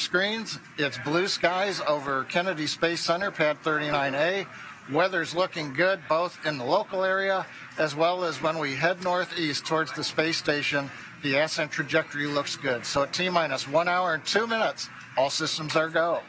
screens, it's blue skies over Kennedy Space Center, Pad 39A. Weather's looking good both in the local area as well as when we head northeast towards the space station. The ascent trajectory looks good. So at T-minus 1 hour and 2 minutes, all systems are go.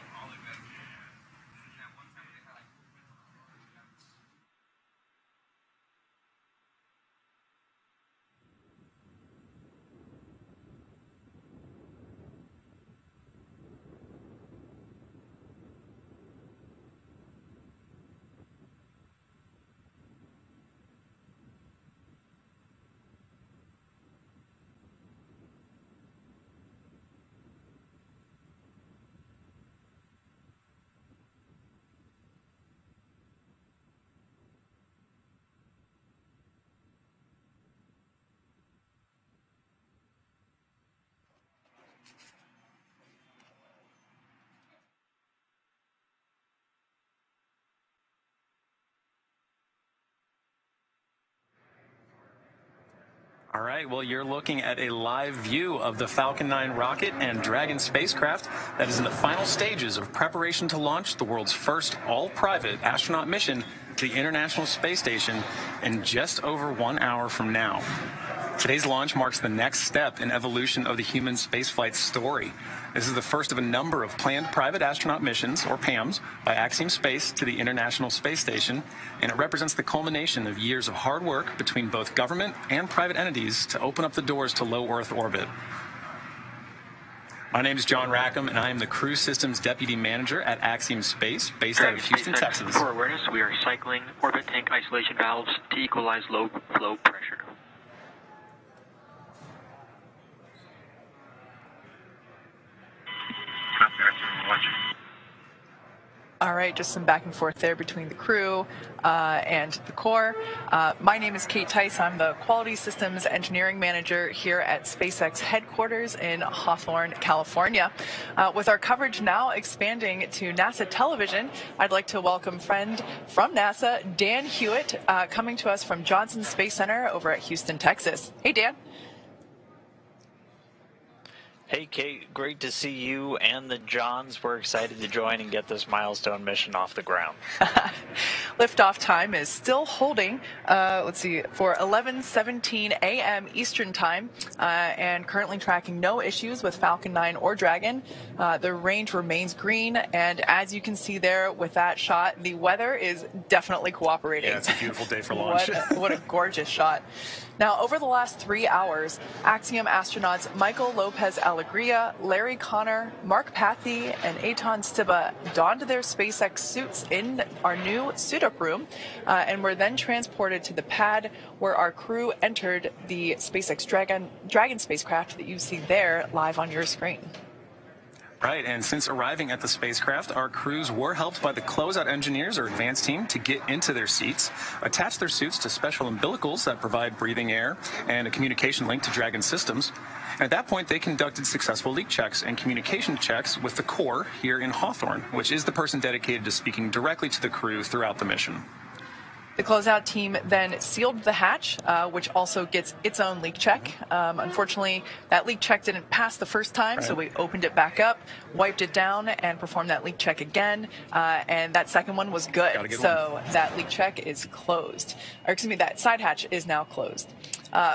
All right, well, you're looking at a live view of the Falcon 9 rocket and Dragon spacecraft that is in the final stages of preparation to launch the world's first all-private astronaut mission to the International Space Station in just over 1 hour from now. Today's launch marks the next step in evolution of the human spaceflight story. This is the first of a number of planned private astronaut missions, or PAMs, by Axiom Space to the International Space Station, and it represents the culmination of years of hard work between both government and private entities to open up the doors to low Earth orbit. My name is John Rackham, and I am the Crew Systems Deputy Manager at Axiom Space, based out of Houston, Texas. For awareness, we are cycling orbit tank isolation valves to equalize low flow pressure. All right, just some back and forth there between the crew and the core. My name is Kate Tice. I'm the Quality Systems Engineering Manager here at SpaceX headquarters in Hawthorne, California. With our coverage now expanding to NASA television, I'd like to welcome friend from NASA, Dan Hewitt, coming to us from Johnson Space Center over at Houston, Texas. Hey, Dan. Hey, Kate, great to see you and the Johns. We're excited to join and get this milestone mission off the ground. Liftoff time is still holding, let's see, for 11:17 a.m. Eastern time, and currently tracking no issues with Falcon 9 or Dragon. The range remains green, and as you can see there with that shot, the weather is definitely cooperating. Yeah, it's a beautiful day for launch. What a gorgeous shot. Now, over the last 3 hours, Axiom astronauts Michael Lopez Alegria, Larry Connor, Mark Pathy, and Eitan Stiba donned their SpaceX suits in our new suit-up room and were then transported to the pad where our crew entered the SpaceX Dragon spacecraft that you see there live on your screen. Right, and since arriving at the spacecraft, our crews were helped by the closeout engineers or advanced team to get into their seats, attach their suits to special umbilicals that provide breathing air and a communication link to Dragon systems. And at that point, they conducted successful leak checks and communication checks with the core here in Hawthorne, which is the person dedicated to speaking directly to the crew throughout the mission. The closeout team then sealed the hatch, which also gets its own leak check. Unfortunately, that leak check didn't pass the first time, so we opened it back up, wiped it down, and performed that leak check again. And that second one was good. So that leak check is closed. Or excuse me, that side hatch is now closed.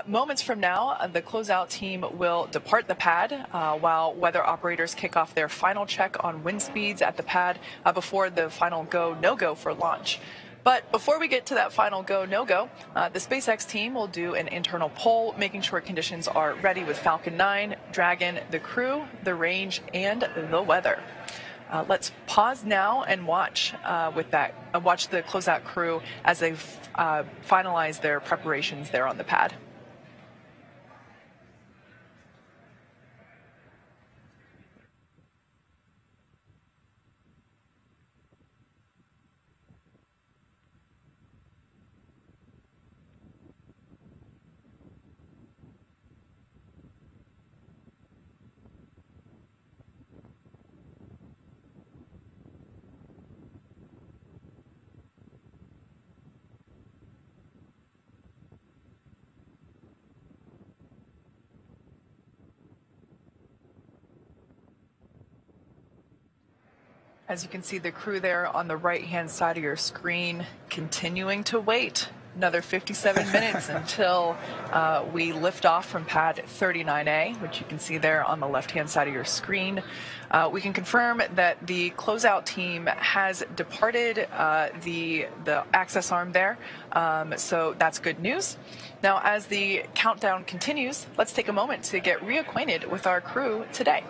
Moments from now, the closeout team will depart the pad while weather operators kick off their final check on wind speeds at the pad before the final go, no-go for launch. But before we get to that final go, no-go, the SpaceX team will do an internal poll, making sure conditions are ready with Falcon 9, Dragon, the crew, the range, and the weather. Let's pause now and watch watch the closeout crew as they finalize their preparations there on the pad. As you can see, the crew there on the right-hand side of your screen continuing to wait. Another 57 minutes until we lift off from pad 39A, which you can see there on the left-hand side of your screen. We can confirm that the closeout team has departed the access arm there, so that's good news. Now, as the countdown continues, let's take a moment to get reacquainted with our crew today.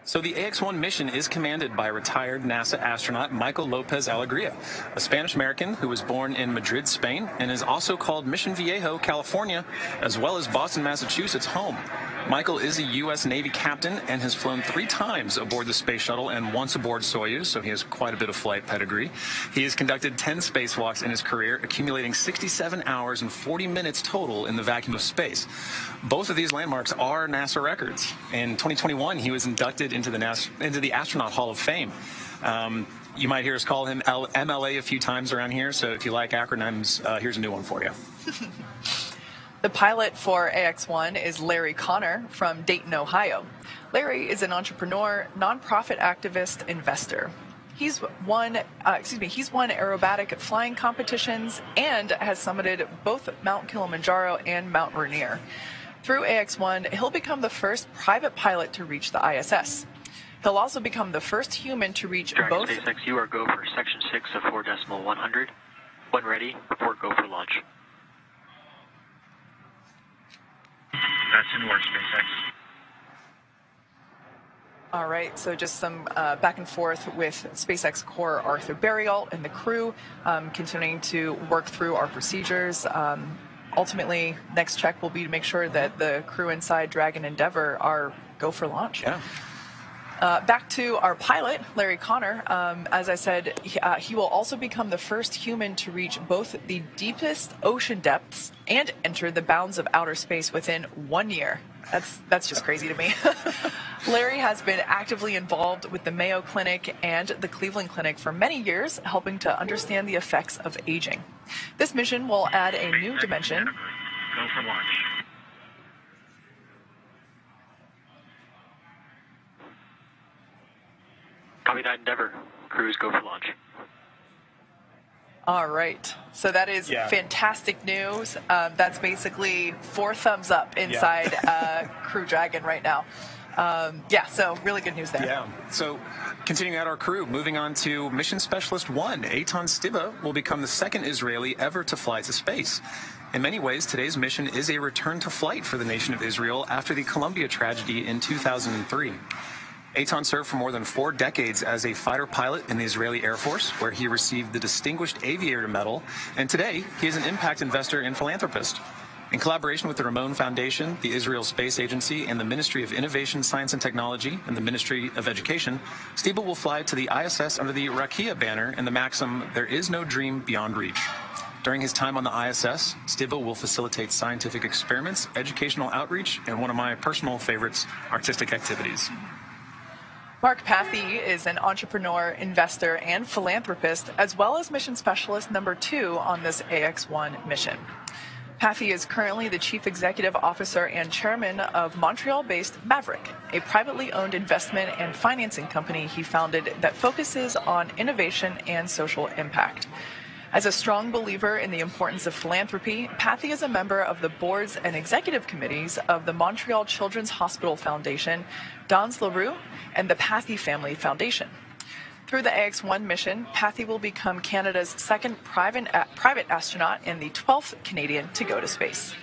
So the AX-1 mission is commanded by retired NASA astronaut Michael Lopez Alegria, a Spanish-American who was born in Madrid, Spain, and is also called Mission Viejo, California, as well as Boston, Massachusetts home. Michael is a U.S. Navy captain and has flown 3 times aboard the space shuttle and once aboard Soyuz, so he has quite a bit of flight pedigree. He has conducted 10 spacewalks in his career, accumulating 67 hours and 40 minutes total in the vacuum of space. Both of these landmarks are NASA records. In 2021, he was inducted into the Astronaut Hall of Fame. You might hear us call him MLA a few times around here, so if you like acronyms, here's a new one for you. The pilot for AX-1 is Larry Connor from Dayton, Ohio. Larry is an entrepreneur, nonprofit activist, investor. He's won aerobatic flying competitions and has summited both Mount Kilimanjaro and Mount Rainier. Through AX-1, he'll become the first private pilot to reach the ISS. He'll also become the first human to reach both. SpaceX, you are go for section 6 of 4.100. When ready, report go for launch. That's in work, SpaceX. All right, so just some back and forth with SpaceX core Arthur Burial and the crew, continuing to work through our procedures. Ultimately, next check will be to make sure that the crew inside Dragon Endeavour are go for launch. Yeah. Back to our pilot, Larry Connor. As I said, he will also become the first human to reach both the deepest ocean depths and enter the bounds of outer space within 1 year. That's just crazy to me. Larry has been actively involved with the Mayo Clinic and the Cleveland Clinic for many years, helping to understand the effects of aging. This mission will add a new dimension. Go for launch. Copy that, Endeavour. Crews go for launch. All right. So that is fantastic news. That's basically 4 thumbs up inside Crew Dragon right now. So really good news there. Yeah. So continuing out our crew, moving on to Mission Specialist 1, Eitan Stiba will become the second Israeli ever to fly to space. In many ways, today's mission is a return to flight for the nation of Israel after the Columbia tragedy in 2003. Eitan served for more than 4 decades as a fighter pilot in the Israeli Air Force, where he received the Distinguished Aviator Medal, and today he is an impact investor and philanthropist. In collaboration with the Ramon Foundation, the Israel Space Agency, and the Ministry of Innovation, Science and Technology, and the Ministry of Education, Stiebel will fly to the ISS under the Rakia banner and the maxim, "There is no dream beyond reach." During his time on the ISS, Stiebel will facilitate scientific experiments, educational outreach, and one of my personal favorites, artistic activities. Mark Pathy is an entrepreneur, investor, and philanthropist, as well as mission specialist number 2 on this AX-1 mission. Pathy is currently the chief executive officer and chairman of Montreal-based Maverick, a privately owned investment and financing company he founded that focuses on innovation and social impact. As a strong believer in the importance of philanthropy, Pathy is a member of the boards and executive committees of the Montreal Children's Hospital Foundation, Dans LaRue, and the Pathy Family Foundation. Through the AX-1 mission, Pathy will become Canada's second private astronaut and the 12th Canadian to go to space.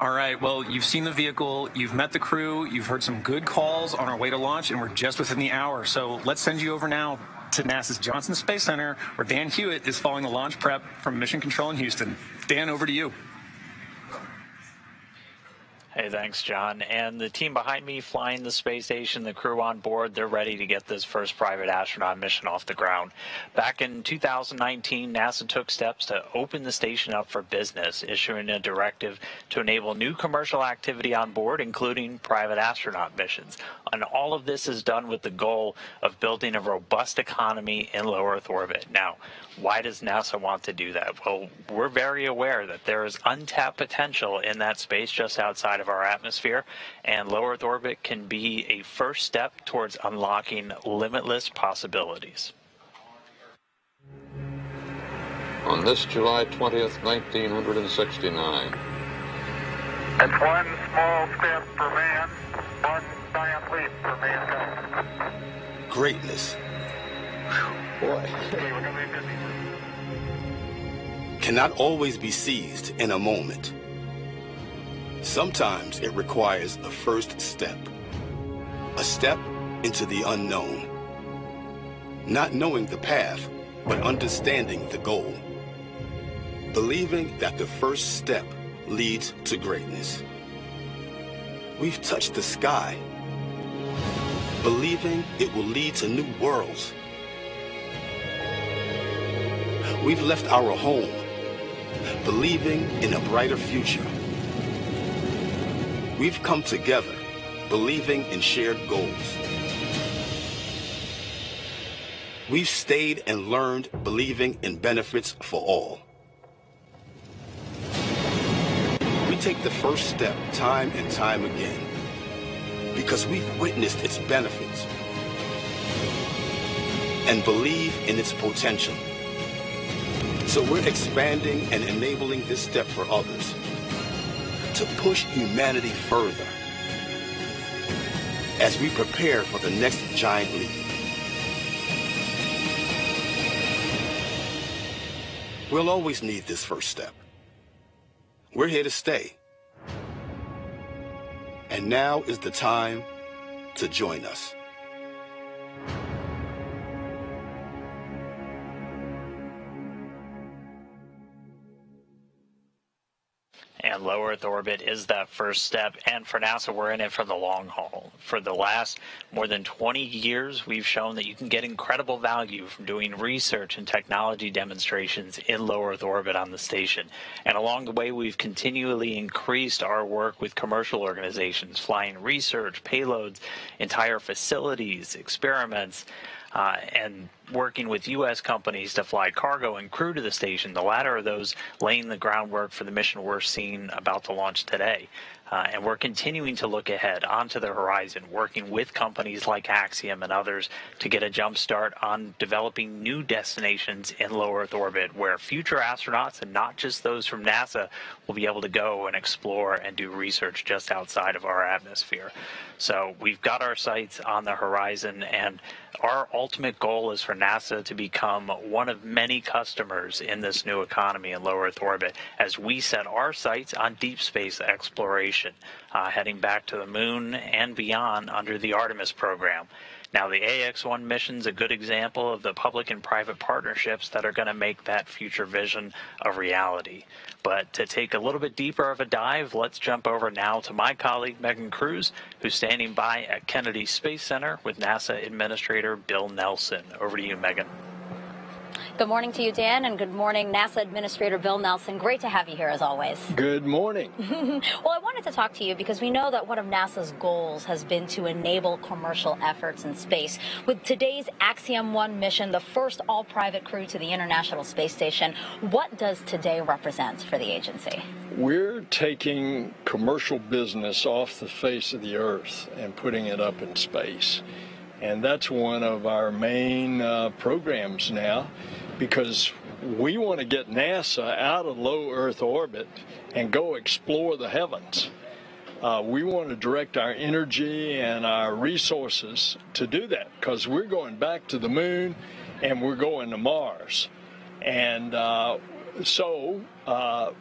All right, well, you've seen the vehicle, you've met the crew, you've heard some good calls on our way to launch, and we're just within the hour. So let's send you over now to NASA's Johnson Space Center, where Dan Hewitt is following the launch prep from Mission Control in Houston. Dan, over to you. Hey, thanks, John. And the team behind me flying the space station, the crew on board, they're ready to get this first private astronaut mission off the ground. Back in 2019, NASA took steps to open the station up for business, issuing a directive to enable new commercial activity on board, including private astronaut missions. And all of this is done with the goal of building a robust economy in low Earth orbit. Now, why does NASA want to do that? Well, we're very aware that there is untapped potential in that space just outside of of our atmosphere, and low Earth orbit can be a first step towards unlocking limitless possibilities. On this July 20th, 1969. It's one small step for man, one giant leap for mankind. Greatness Boy. Okay, we're gonna be busy. cannot always be seized in a moment. Sometimes it requires a first step, a step into the unknown. Not knowing the path, but understanding the goal. Believing that the first step leads to greatness. We've touched the sky, believing it will lead to new worlds. We've left our home, believing in a brighter future. We've come together, believing in shared goals. We've stayed and learned, believing in benefits for all. We take the first step time and time again because we've witnessed its benefits and believe in its potential. So we're expanding and enabling this step for others to push humanity further as we prepare for the next giant leap. We'll always need this first step. We're here to stay. And now is the time to join us. And low Earth orbit is that first step. And for NASA, we're in it for the long haul. For the last more than 20 years, we've shown that you can get incredible value from doing research and technology demonstrations in low Earth orbit on the station. And along the way, we've continually increased our work with commercial organizations, flying research, payloads, entire facilities, experiments, and working with U.S. companies to fly cargo and crew to the station, the latter of those laying the groundwork for the mission we're seeing about to launch today. And we're continuing to look ahead onto the horizon, working with companies like Axiom and others to get a jump start on developing new destinations in low Earth orbit where future astronauts, and not just those from NASA, will be able to go and explore and do research just outside of our atmosphere. So we've got our sights on the horizon, and our ultimate goal is for NASA to become one of many customers in this new economy in low Earth orbit as we set our sights on deep space exploration, heading back to the moon and beyond under the Artemis program. Now, the AX-1 mission's a good example of the public and private partnerships that are going to make that future vision a reality. But to take a little bit deeper of a dive, let's jump over now to my colleague, Megan Cruz, who's standing by at Kennedy Space Center with NASA Administrator Bill Nelson. Over to you, Megan. Good morning to you, Dan, and good morning, NASA Administrator Bill Nelson. Great to have you here, as always. Good morning. Well, I wanted to talk to you because we know that one of NASA's goals has been to enable commercial efforts in space. With today's Axiom-1 mission, the first all-private crew to the International Space Station, what does today represent for the agency? We're taking commercial business off the face of the Earth and putting it up in space. And that's one of our main programs now, because we want to get NASA out of low Earth orbit and go explore the heavens. We want to direct our energy and our resources to do that, because we're going back to the moon and we're going to Mars. And so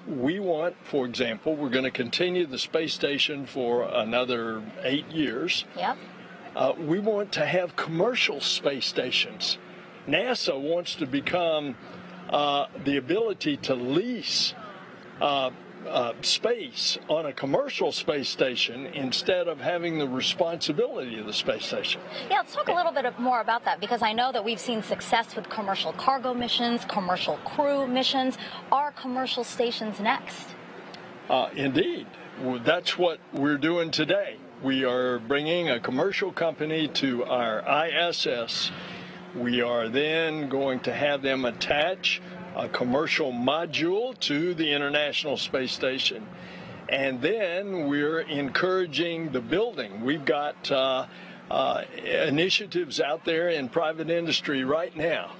we want, for example, we're going to continue the space station for another 8 years. Yep. We want to have commercial space stations. NASA wants to become the ability to lease space on a commercial space station instead of having the responsibility of the space station. Yeah, let's talk a little bit more about that, because I know that we've seen success with commercial cargo missions, commercial crew missions. Are commercial stations next? Indeed. That's what we're doing today. We are bringing a commercial company to our ISS. We are then going to have them attach a commercial module to the International Space Station. And then we're encouraging the building. We've got initiatives out there in private industry right now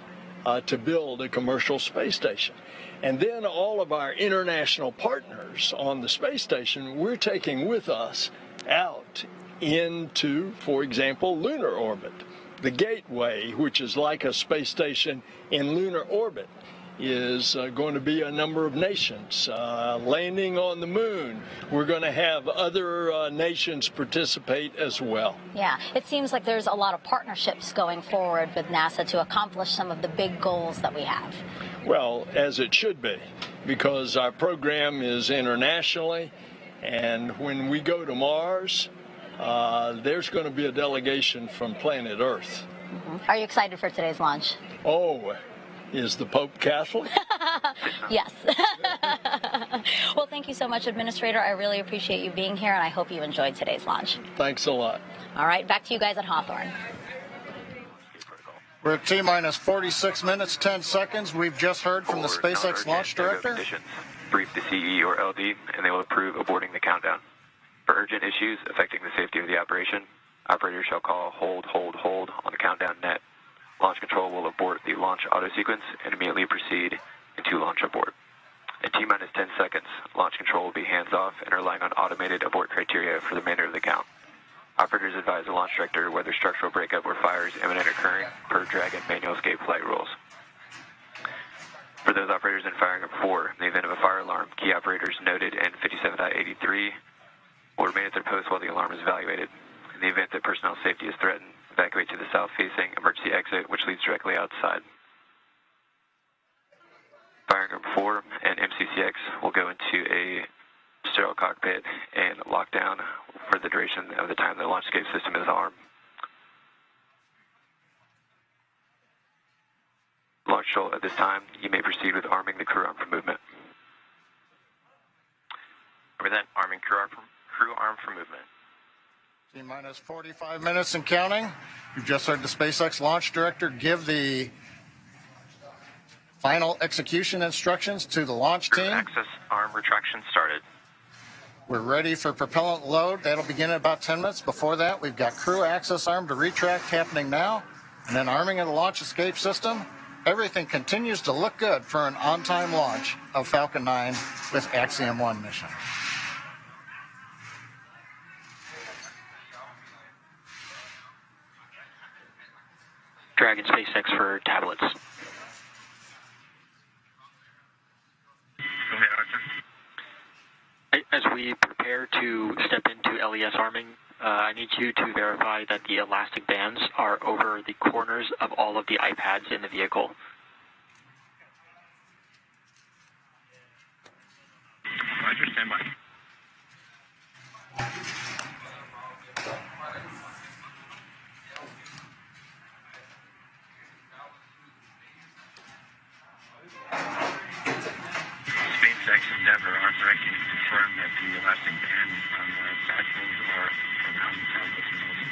to build a commercial space station. And then all of our international partners on the space station, we're taking with us out into, for example, lunar orbit. The Gateway, which is like a space station in lunar orbit, is going to be a number of nations landing on the moon. We're going to have other nations participate as well. Yeah, it seems like there's a lot of partnerships going forward with NASA to accomplish some of the big goals that we have. Well, as it should be, because our program is internationally, and when we go to Mars, there's going to be a delegation from planet Earth. Are you excited for today's launch? Oh, is the Pope Catholic? Yes. Well, thank you so much, Administrator. I really appreciate you being here, and I hope you enjoyed today's launch. Thanks a lot. All right, back to you guys at Hawthorne. We're at T-minus 46 minutes, 10 seconds. We've just heard from the SpaceX launch director. Brief the CE or LD, and they will approve aborting the countdown. For urgent issues affecting the safety of the operation, operators shall call hold on the countdown net. Launch control will abort the launch auto sequence and immediately proceed into launch abort. At T-minus 10 seconds, launch control will be hands-off and relying on automated abort criteria for the remainder of the count. Operators advise the launch director whether structural breakup or fire is imminent occurring per Dragon manual escape flight rules. For those operators in firing group 4, in the event of a fire alarm, key operators noted in 57.83 will remain at their post while the alarm is evaluated. In the event that personnel safety is threatened, evacuate to the south-facing emergency exit, which leads directly outside. Firing group 4 and MCCX will go into a sterile cockpit and lock down for the duration of the time the launch escape system is armed. Launch control at this time, you may proceed with arming the crew arm for movement. Over that, arming crew arm for movement. T-minus 45 minutes and counting. You've just heard the SpaceX launch director give the final execution instructions to the launch team. Access arm retraction started. We're ready for propellant load. That'll begin in about 10 minutes. Before that, we've got crew access arm to retract happening now, and then arming of the launch escape system. Everything continues to look good for an on-time launch of Falcon 9 with Axiom 1 mission. Dragon SpaceX for tablets. Go ahead, Arthur. As we prepare to step into LES arming, I need you to verify that the elastic bands are over the corners of all of the iPads in the vehicle. Roger, stand by. SpaceX Endeavour, Arthur, I can confirm that the elastic band on the sidepolls are around the tablets and also.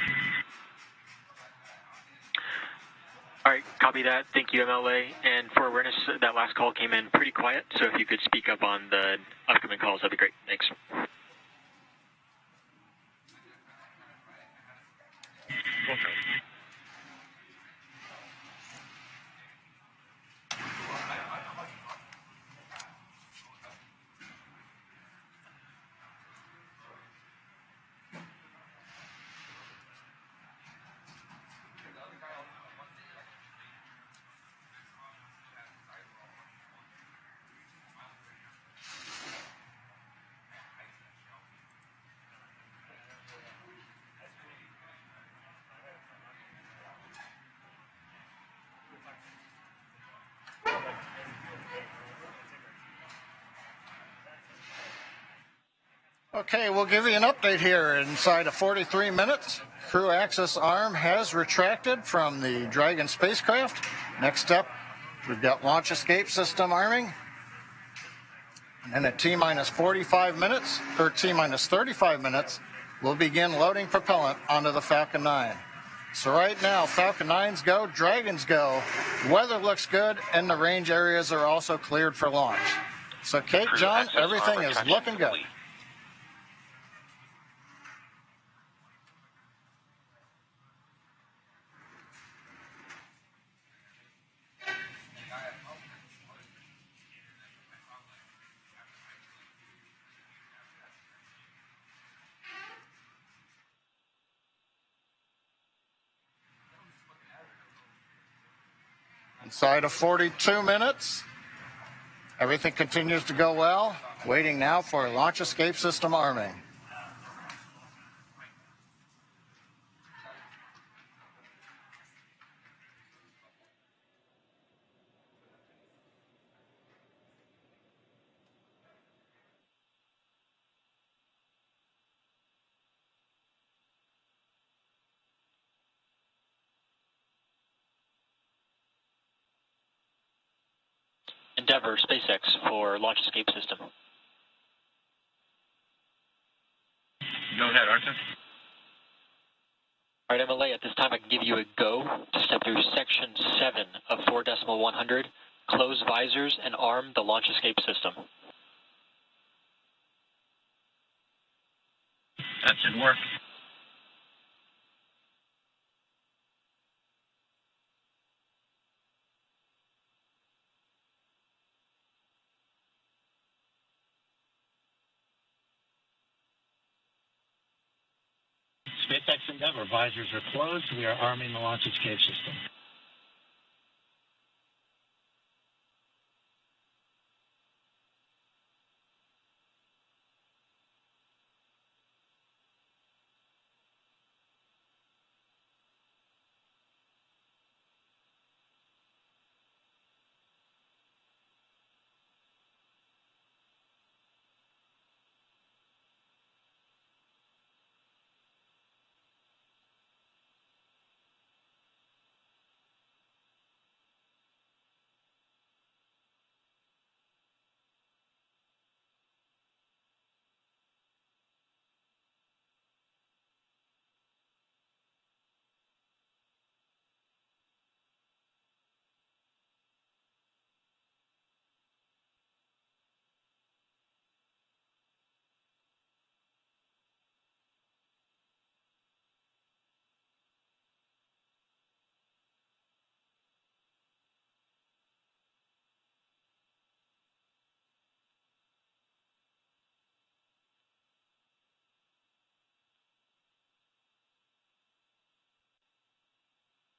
All right, copy that. Thank you, MLA. And for awareness, that last call came in pretty quiet, so if you could speak up on the upcoming calls, that'd be great. Thanks. Okay. Okay, we'll give you an update here. Inside of 43 minutes, crew access arm has retracted from the Dragon spacecraft. Next up, we've got launch escape system arming. And then at T-minus 45 minutes, or T-minus 35 minutes, we'll begin loading propellant onto the Falcon 9. So right now, Falcon 9s go, Dragons go. Weather looks good, and the range areas are also cleared for launch. So Kate, John, everything is looking good. Inside of 42 minutes, everything continues to go well. Waiting now for launch escape system arming. Endeavour, SpaceX for launch escape system. Go ahead, Arthur. All right, MLA, at this time I can give you a go to step through section 7 of 4.100, close visors and arm the launch escape system. That should work. SpaceX Endeavour, visors are closed. We are arming the launch escape system.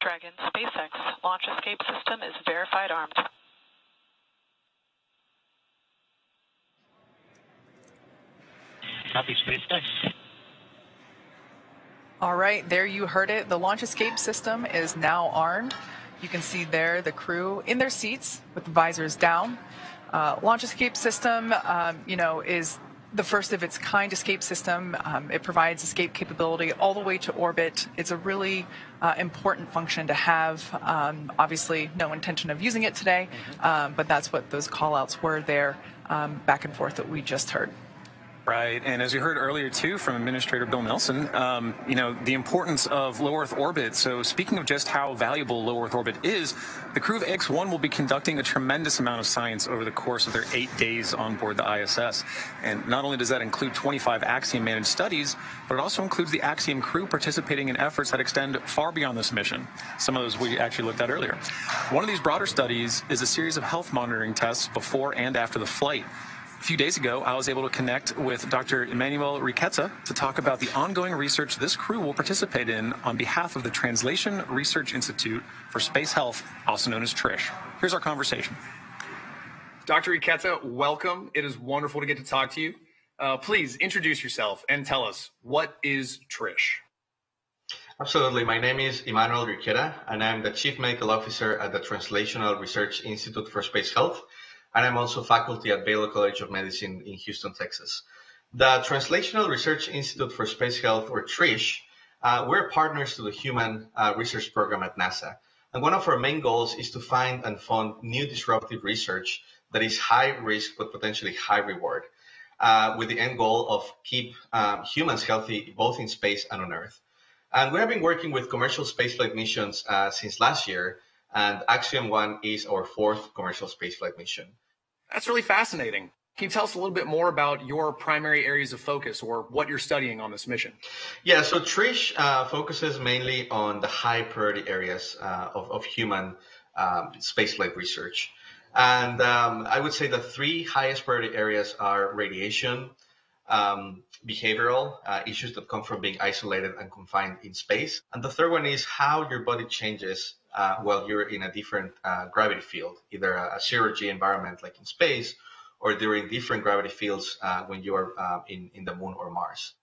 Dragon, SpaceX, launch escape system is verified armed. Copy, SpaceX. All right, there you heard it. The launch escape system is now armed. You can see there the crew in their seats with the visors down. Launch escape system, is the first of its kind escape system. It provides escape capability all the way to orbit. It's a really important function to have. Obviously, no intention of using it today, but that's what those call-outs were there back and forth that we just heard. Right, and as you heard earlier too from Administrator Bill Nelson, the importance of low Earth orbit. So speaking of just how valuable low Earth orbit is, the crew of X-1 will be conducting a tremendous amount of science over the course of their 8 days on board the ISS. And not only does that include 25 Axiom managed studies, but it also includes the Axiom crew participating in efforts that extend far beyond this mission. Some of those we actually looked at earlier. One of these broader studies is a series of health monitoring tests before and after the flight. A few days ago, I was able to connect with Dr. Emmanuel Riqueza to talk about the ongoing research this crew will participate in on behalf of the Translation Research Institute for Space Health, also known as TRISH. Here's our conversation. Dr. Riqueza, welcome. It is wonderful to get to talk to you. Please introduce yourself and tell us, what is TRISH? Absolutely. My name is Emmanuel Riqueza, and I'm the Chief Medical Officer at the Translational Research Institute for Space Health. And I'm also faculty at Baylor College of Medicine in Houston, Texas. The Translational Research Institute for Space Health, or TRISH, we're partners to the Human Research Program at NASA. And one of our main goals is to find and fund new disruptive research that is high risk but potentially high reward, with the end goal of keep humans healthy both in space and on Earth. And we have been working with commercial spaceflight missions since last year, and Axiom 1 is our 4th commercial spaceflight mission. That's really fascinating. Can you tell us a little bit more about your primary areas of focus or what you're studying on this mission? Yeah, so TRISH focuses mainly on the high priority areas of human spaceflight research. And I would say the 3 highest priority areas are radiation, behavioral issues that come from being isolated and confined in space. And the third one is how your body changes while you're in a different gravity field, either a zero-G environment like in space, or during different gravity fields when you are in the moon or Mars.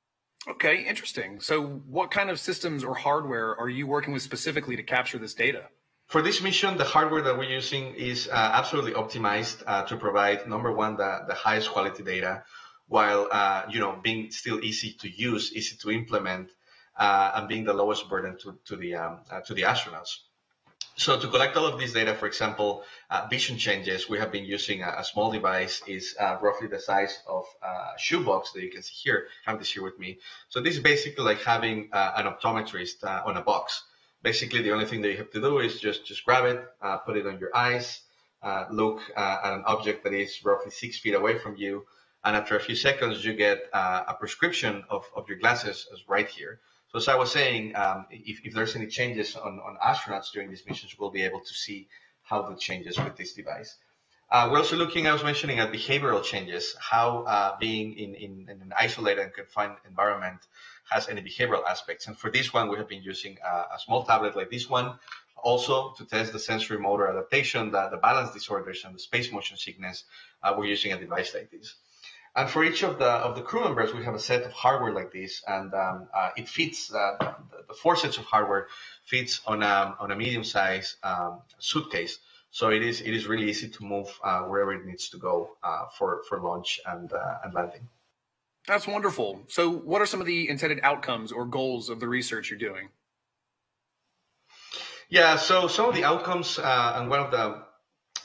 Okay, interesting. So what kind of systems or hardware are you working with specifically to capture this data? For this mission, the hardware that we're using is absolutely optimized to provide, number one, the highest quality data, while being still easy to use, easy to implement, and being the lowest burden to the astronauts. So to collect all of this data, for example, vision changes, we have been using a small device, is roughly the size of a shoebox that you can see here. I have this here with me. So this is basically like having an optometrist on a box. Basically, the only thing that you have to do is just grab it, put it on your eyes, look at an object that is roughly 6 feet away from you, and after a few seconds, you get a prescription of your glasses right here. So as I was saying, if there's any changes on astronauts during these missions, we'll be able to see how that changes with this device. We're also looking, I was mentioning, at behavioral changes, how being in an isolated and confined environment has any behavioral aspects. And for this one, we have been using a small tablet like this one, also to test the sensory motor adaptation, the balance disorders, and the space motion sickness. We're using a device like this. And for each of the crew members, we have a set of hardware like this, and it fits, the 4 sets of hardware fits on a medium-sized suitcase. So it is really easy to move wherever it needs to go for launch and landing. That's wonderful. So what are some of the intended outcomes or goals of the research you're doing? Yeah, so some of the outcomes and one of the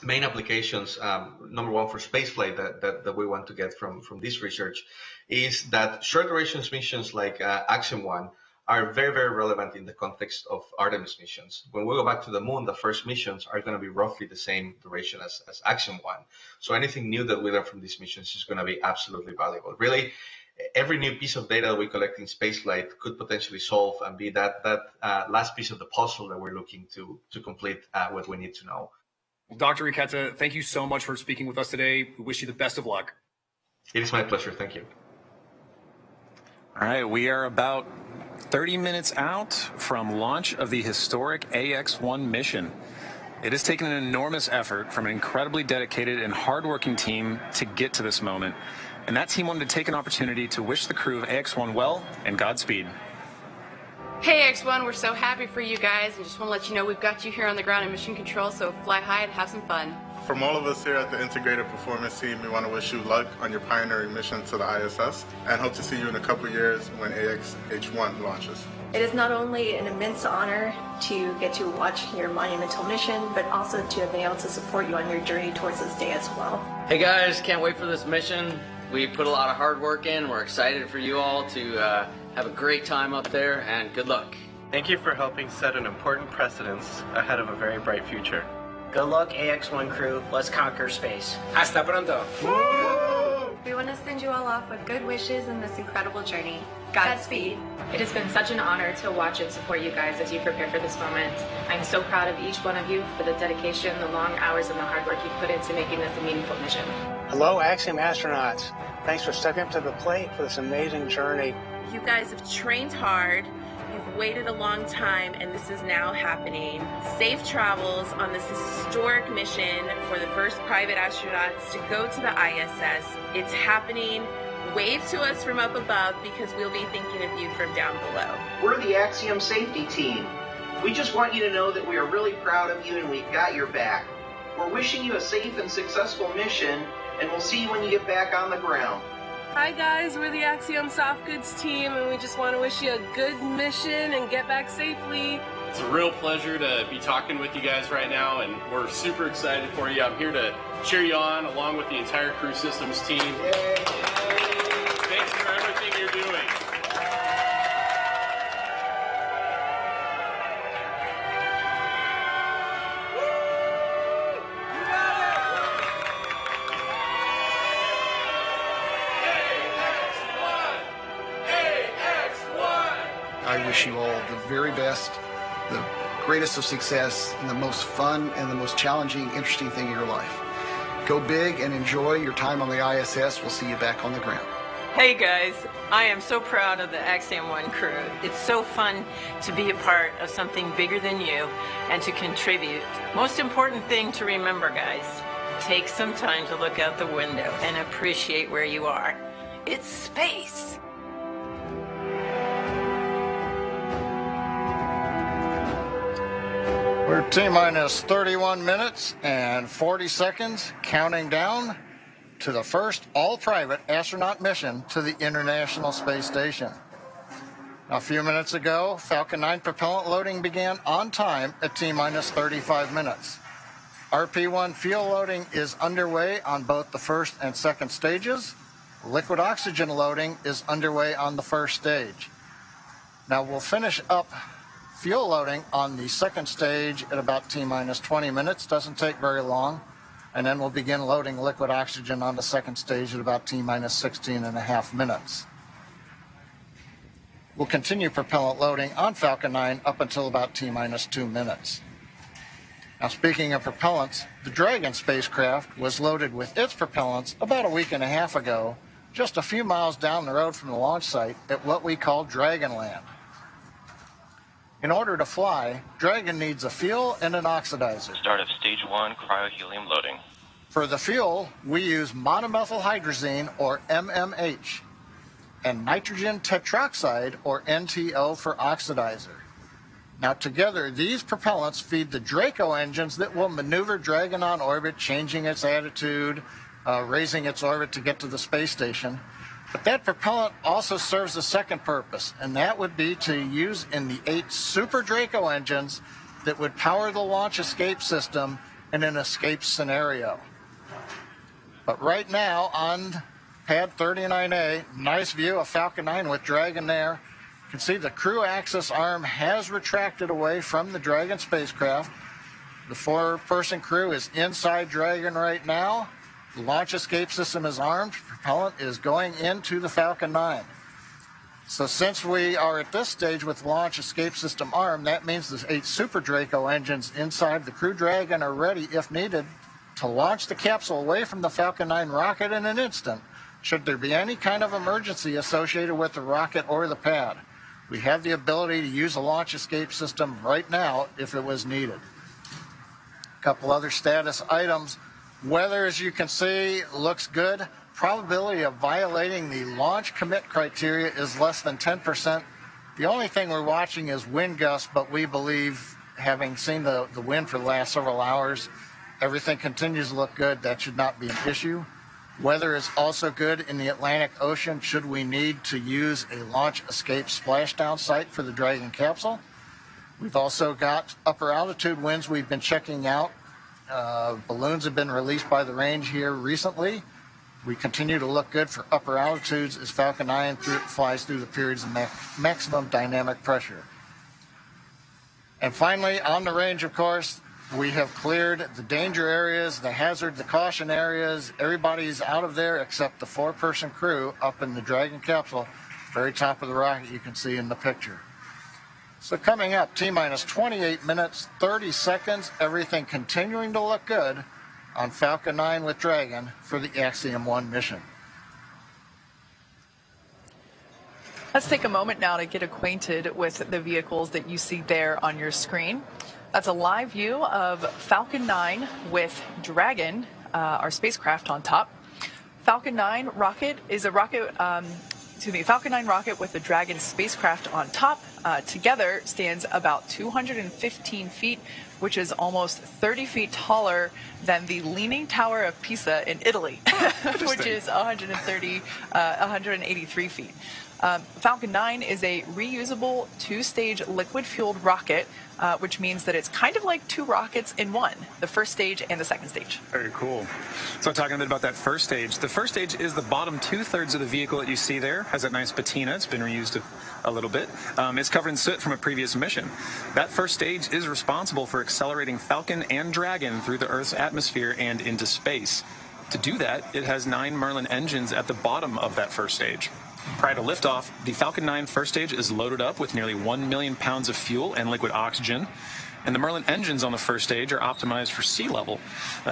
main applications, number one for spaceflight that we want to get from this research is that short duration missions like Axiom 1 are very, very relevant in the context of Artemis missions. When we go back to the moon, the first missions are going to be roughly the same duration as Axiom 1. So anything new that we learn from these missions is going to be absolutely valuable. Really, every new piece of data that we collect in spaceflight could potentially solve and be that last piece of the puzzle that we're looking to complete what we need to know. Well, Dr. Riquetta, thank you so much for speaking with us today. We wish you the best of luck. It is my pleasure. Thank you. All right, we are about 30 minutes out from launch of the historic AX-1 mission. It has taken an enormous effort from an incredibly dedicated and hardworking team to get to this moment. And that team wanted to take an opportunity to wish the crew of AX-1 well and Godspeed. Hey X1, we're so happy for you guys and just want to let you know we've got you here on the ground in mission control, so fly high and have some fun. From all of us here at the Integrated Performance Team, we want to wish you luck on your pioneering mission to the ISS and hope to see you in a couple years when AX-H1 launches. It is not only an immense honor to get to watch your monumental mission, but also to have been able to support you on your journey towards this day as well. Hey guys, can't wait for this mission. We put a lot of hard work in. We're excited for you all to have a great time up there, and good luck. Thank you for helping set an important precedence ahead of a very bright future. Good luck, AX-1 crew. Let's conquer space. Hasta pronto. Woo! We want to send you all off with good wishes in this incredible journey. Godspeed. It has been such an honor to watch and support you guys as you prepare for this moment. I'm so proud of each one of you for the dedication, the long hours, and the hard work you put into making this a meaningful mission. Hello, Axiom astronauts. Thanks for stepping up to the plate for this amazing journey. You guys have trained hard, you've waited a long time, and this is now happening. Safe travels on this historic mission for the first private astronauts to go to the ISS. It's happening. Wave to us from up above because we'll be thinking of you from down below. We're the Axiom safety team. We just want you to know that we are really proud of you and we've got your back. We're wishing you a safe and successful mission, and we'll see you when you get back on the ground. Hi guys, we're the Axiom Soft Goods team, and we just want to wish you a good mission and get back safely. It's a real pleasure to be talking with you guys right now, and we're super excited for you. I'm here to cheer you on along with the entire Crew Systems team. Yay. Thanks for everything you're doing. I wish you all the very best, the greatest of success, and the most fun and the most challenging, interesting thing in your life. Go big and enjoy your time on the ISS. We'll see you back on the ground. Hey guys, I am so proud of the Axiom 1 crew. It's so fun to be a part of something bigger than you and to contribute. Most important thing to remember, guys, take some time to look out the window and appreciate where you are. It's space. We're T-minus 31 minutes and 40 seconds, counting down to the first all-private astronaut mission to the International Space Station. A few minutes ago, Falcon 9 propellant loading began on time at T-minus 35 minutes. RP-1 fuel loading is underway on both the first and second stages. Liquid oxygen loading is underway on the first stage. Now we'll finish up fuel loading on the second stage at about T-minus 20 minutes. Doesn't take very long. And then we'll begin loading liquid oxygen on the second stage at about T-minus 16.5 minutes. We'll continue propellant loading on Falcon 9 up until about T-minus 2 minutes. Now, speaking of propellants, the Dragon spacecraft was loaded with its propellants about a week and a half ago, just a few miles down the road from the launch site at what we call Dragonland. In order to fly, Dragon needs a fuel and an oxidizer. Start of stage 1 cryohelium loading. For the fuel, we use monomethylhydrazine, or MMH, and nitrogen tetroxide, or NTO, for oxidizer. Now together, these propellants feed the Draco engines that will maneuver Dragon on orbit, changing its attitude, raising its orbit to get to the space station. But that propellant also serves a second purpose, and that would be to use in the 8 Super Draco engines that would power the launch escape system in an escape scenario. But right now on pad 39A, nice view of Falcon 9 with Dragon there. You can see the crew axis arm has retracted away from the Dragon spacecraft. The 4-person crew is inside Dragon right now. The launch escape system is armed. Propellant is going into the Falcon 9. So since we are at this stage with the launch escape system armed, that means the 8 Super Draco engines inside the Crew Dragon are ready, if needed, to launch the capsule away from the Falcon 9 rocket in an instant, should there be any kind of emergency associated with the rocket or the pad. We have the ability to use a launch escape system right now if it was needed. A couple other status items. Weather, as you can see, looks good. Probability of violating the launch commit criteria is less than 10%. The only thing we're watching is wind gusts, but we believe, having seen the wind for the last several hours, everything continues to look good. That should not be an issue. Weather is also good in the Atlantic Ocean should we need to use a launch escape splashdown site for the Dragon capsule. We've also got upper altitude winds we've been checking out. Balloons have been released by the range here recently. We continue to look good for upper altitudes as Falcon 9 flies through the periods of maximum dynamic pressure. And finally, on the range, of course, we have cleared the danger areas, the hazard, the caution areas. Everybody's out of there except the 4-person crew up in the Dragon capsule, very top of the rocket you can see in the picture. So coming up, T-minus 28 minutes, 30 seconds, everything continuing to look good on Falcon 9 with Dragon for the Axiom 1 mission. Let's take a moment now to get acquainted with the vehicles that you see there on your screen. That's a live view of Falcon 9 with Dragon, our spacecraft on top. Falcon 9 rocket is a rocket, Falcon 9 rocket with the Dragon spacecraft on top. Together stands about 215 feet, which is almost 30 feet taller than the Leaning Tower of Pisa in Italy, which is 183 feet. Falcon 9 is a reusable 2-stage liquid-fueled rocket, which means that it's kind of like 2 rockets in one, the first stage and the second stage. Very cool. So talking a bit about that first stage. The first stage is the bottom 2/3 of the vehicle that you see there. Has that nice patina. It's been reused a little bit. It's covered in soot from a previous mission. That first stage is responsible for accelerating Falcon and Dragon through the Earth's atmosphere and into space. To do that, it has 9 Merlin engines at the bottom of that first stage. Prior to liftoff, the Falcon 9 first stage is loaded up with nearly 1 million pounds of fuel and liquid oxygen. And the Merlin engines on the first stage are optimized for sea level.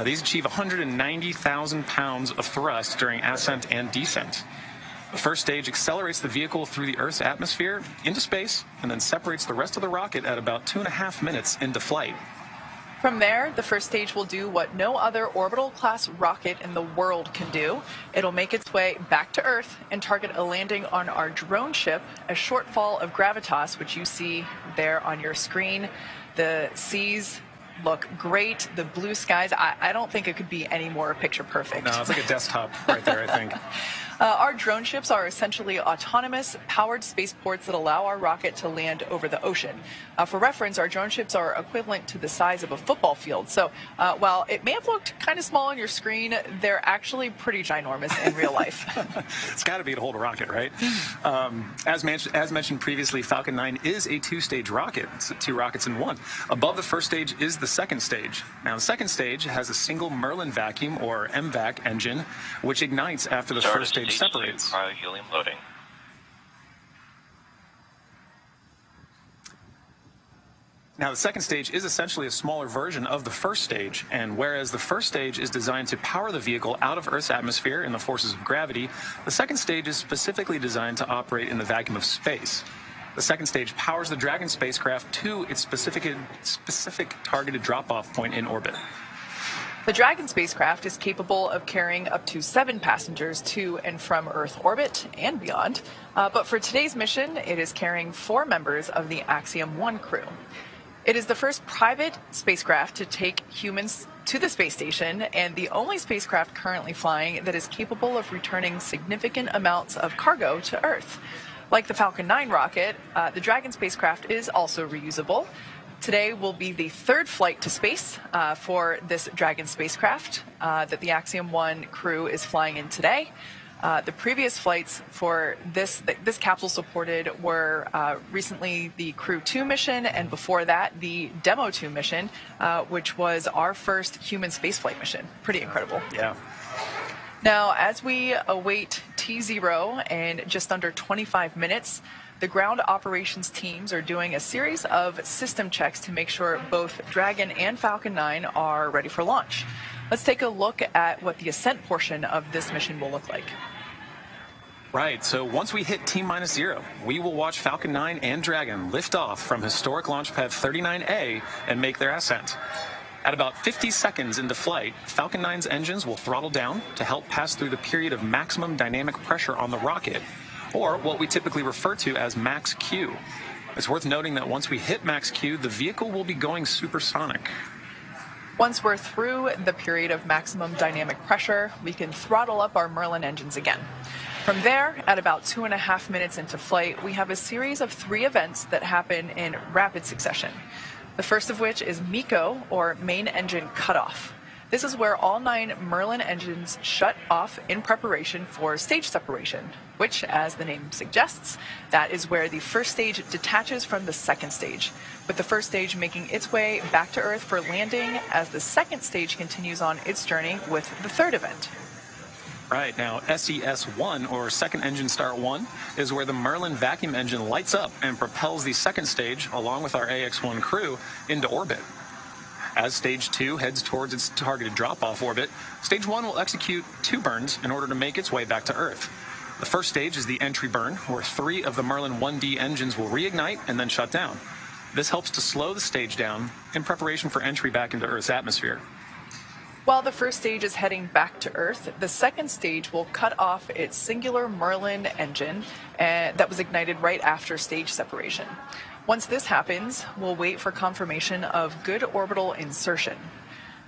These achieve 190,000 pounds of thrust during ascent and descent. The first stage accelerates the vehicle through the Earth's atmosphere into space and then separates the rest of the rocket at about 2.5 minutes into flight. From there, the first stage will do what no other orbital-class rocket in the world can do. It'll make its way back to Earth and target a landing on our drone ship, a shortfall of gravitas, which you see there on your screen. The seas look great. The blue skies, I don't think it could be any more picture perfect. No, it's like a desktop right there, I think. Our drone ships are essentially autonomous, powered spaceports that allow our rocket to land over the ocean. For reference, our drone ships are equivalent to the size of a football field. So while it may have looked kind of small on your screen, they're actually pretty ginormous in real life. It's got to be to hold a rocket, right? As mentioned previously, Falcon 9 is a two-stage rocket. It's 2 rockets in one. Above the first stage is the second stage. Now, the second stage has a single Merlin vacuum, or MVAC, engine, which ignites after the first stage separates. Cryo-helium loading. Now, the second stage is essentially a smaller version of the first stage, and whereas the first stage is designed to power the vehicle out of Earth's atmosphere and the forces of gravity, the second stage is specifically designed to operate in the vacuum of space. The second stage powers the Dragon spacecraft to its specific targeted drop-off point in orbit. The Dragon spacecraft is capable of carrying up to 7 passengers to and from Earth orbit and beyond. But for today's mission, it is carrying 4 members of the Axiom 1 crew. It is the first private spacecraft to take humans to the space station and the only spacecraft currently flying that is capable of returning significant amounts of cargo to Earth. Like the Falcon 9 rocket, the Dragon spacecraft is also reusable. Today will be the 3rd flight to space for this Dragon spacecraft that the Axiom 1 crew is flying in today. The previous flights for this capsule supported were recently the Crew 2 mission, and before that the Demo 2 mission, which was our first human spaceflight mission. Pretty incredible. Yeah. Now, as we await T0 in just under 25 minutes, the ground operations teams are doing a series of system checks to make sure both Dragon and Falcon 9 are ready for launch. Let's take a look at what the ascent portion of this mission will look like. Right, so once we hit T-0, we will watch Falcon 9 and Dragon lift off from historic launch pad 39A and make their ascent. At about 50 seconds into flight, Falcon 9's engines will throttle down to help pass through the period of maximum dynamic pressure on the rocket, or what we typically refer to as max Q. It's worth noting that once we hit max Q, the vehicle will be going supersonic. Once we're through the period of maximum dynamic pressure, we can throttle up our Merlin engines again. From there, at about 2.5 minutes into flight, we have a series of 3 events that happen in rapid succession. The first of which is MECO, or main engine cutoff. This is where all 9 Merlin engines shut off in preparation for stage separation, which, as the name suggests, that is where the first stage detaches from the second stage, with the first stage making its way back to Earth for landing as the second stage continues on its journey with the 3rd event. Right, now SES-1, or Second Engine Start 1, is where the Merlin vacuum engine lights up and propels the second stage, along with our AX-1 crew, into orbit. As Stage 2 heads towards its targeted drop-off orbit, Stage 1 will execute 2 burns in order to make its way back to Earth. The first stage is the entry burn, where 3 of the Merlin 1D engines will reignite and then shut down. This helps to slow the stage down in preparation for entry back into Earth's atmosphere. While the first stage is heading back to Earth, the second stage will cut off its singular Merlin engine that was ignited right after stage separation. Once this happens, we'll wait for confirmation of good orbital insertion.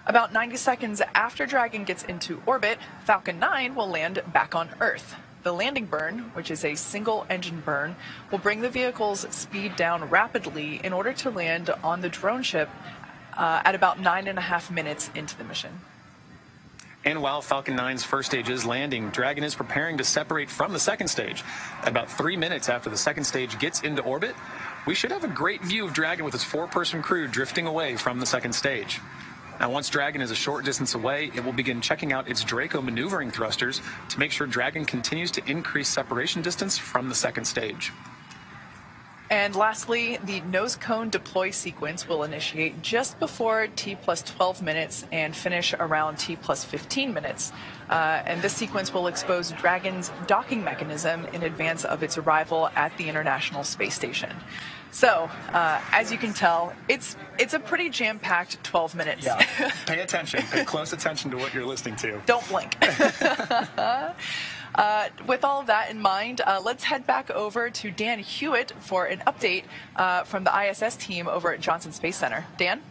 About 90 seconds after Dragon gets into orbit, Falcon 9 will land back on Earth. The landing burn, which is a single engine burn, will bring the vehicle's speed down rapidly in order to land on the drone ship at about 9.5 minutes into the mission. And while Falcon 9's first stage is landing, Dragon is preparing to separate from the second stage. About 3 minutes after the second stage gets into orbit, we should have a great view of Dragon with its 4-person crew drifting away from the second stage. Now, once Dragon is a short distance away, it will begin checking out its Draco maneuvering thrusters to make sure Dragon continues to increase separation distance from the second stage. And lastly, the nose cone deploy sequence will initiate just before T plus 12 minutes and finish around T plus 15 minutes. And this sequence will expose Dragon's docking mechanism in advance of its arrival at the International Space Station. So, as you can tell, it's a pretty jam-packed 12 minutes. Yeah, pay attention. Pay close attention to what you're listening to. Don't blink. With all of that in mind, let's head back over to Dan Hewitt for an update from the ISS team over at Johnson Space Center. Dan?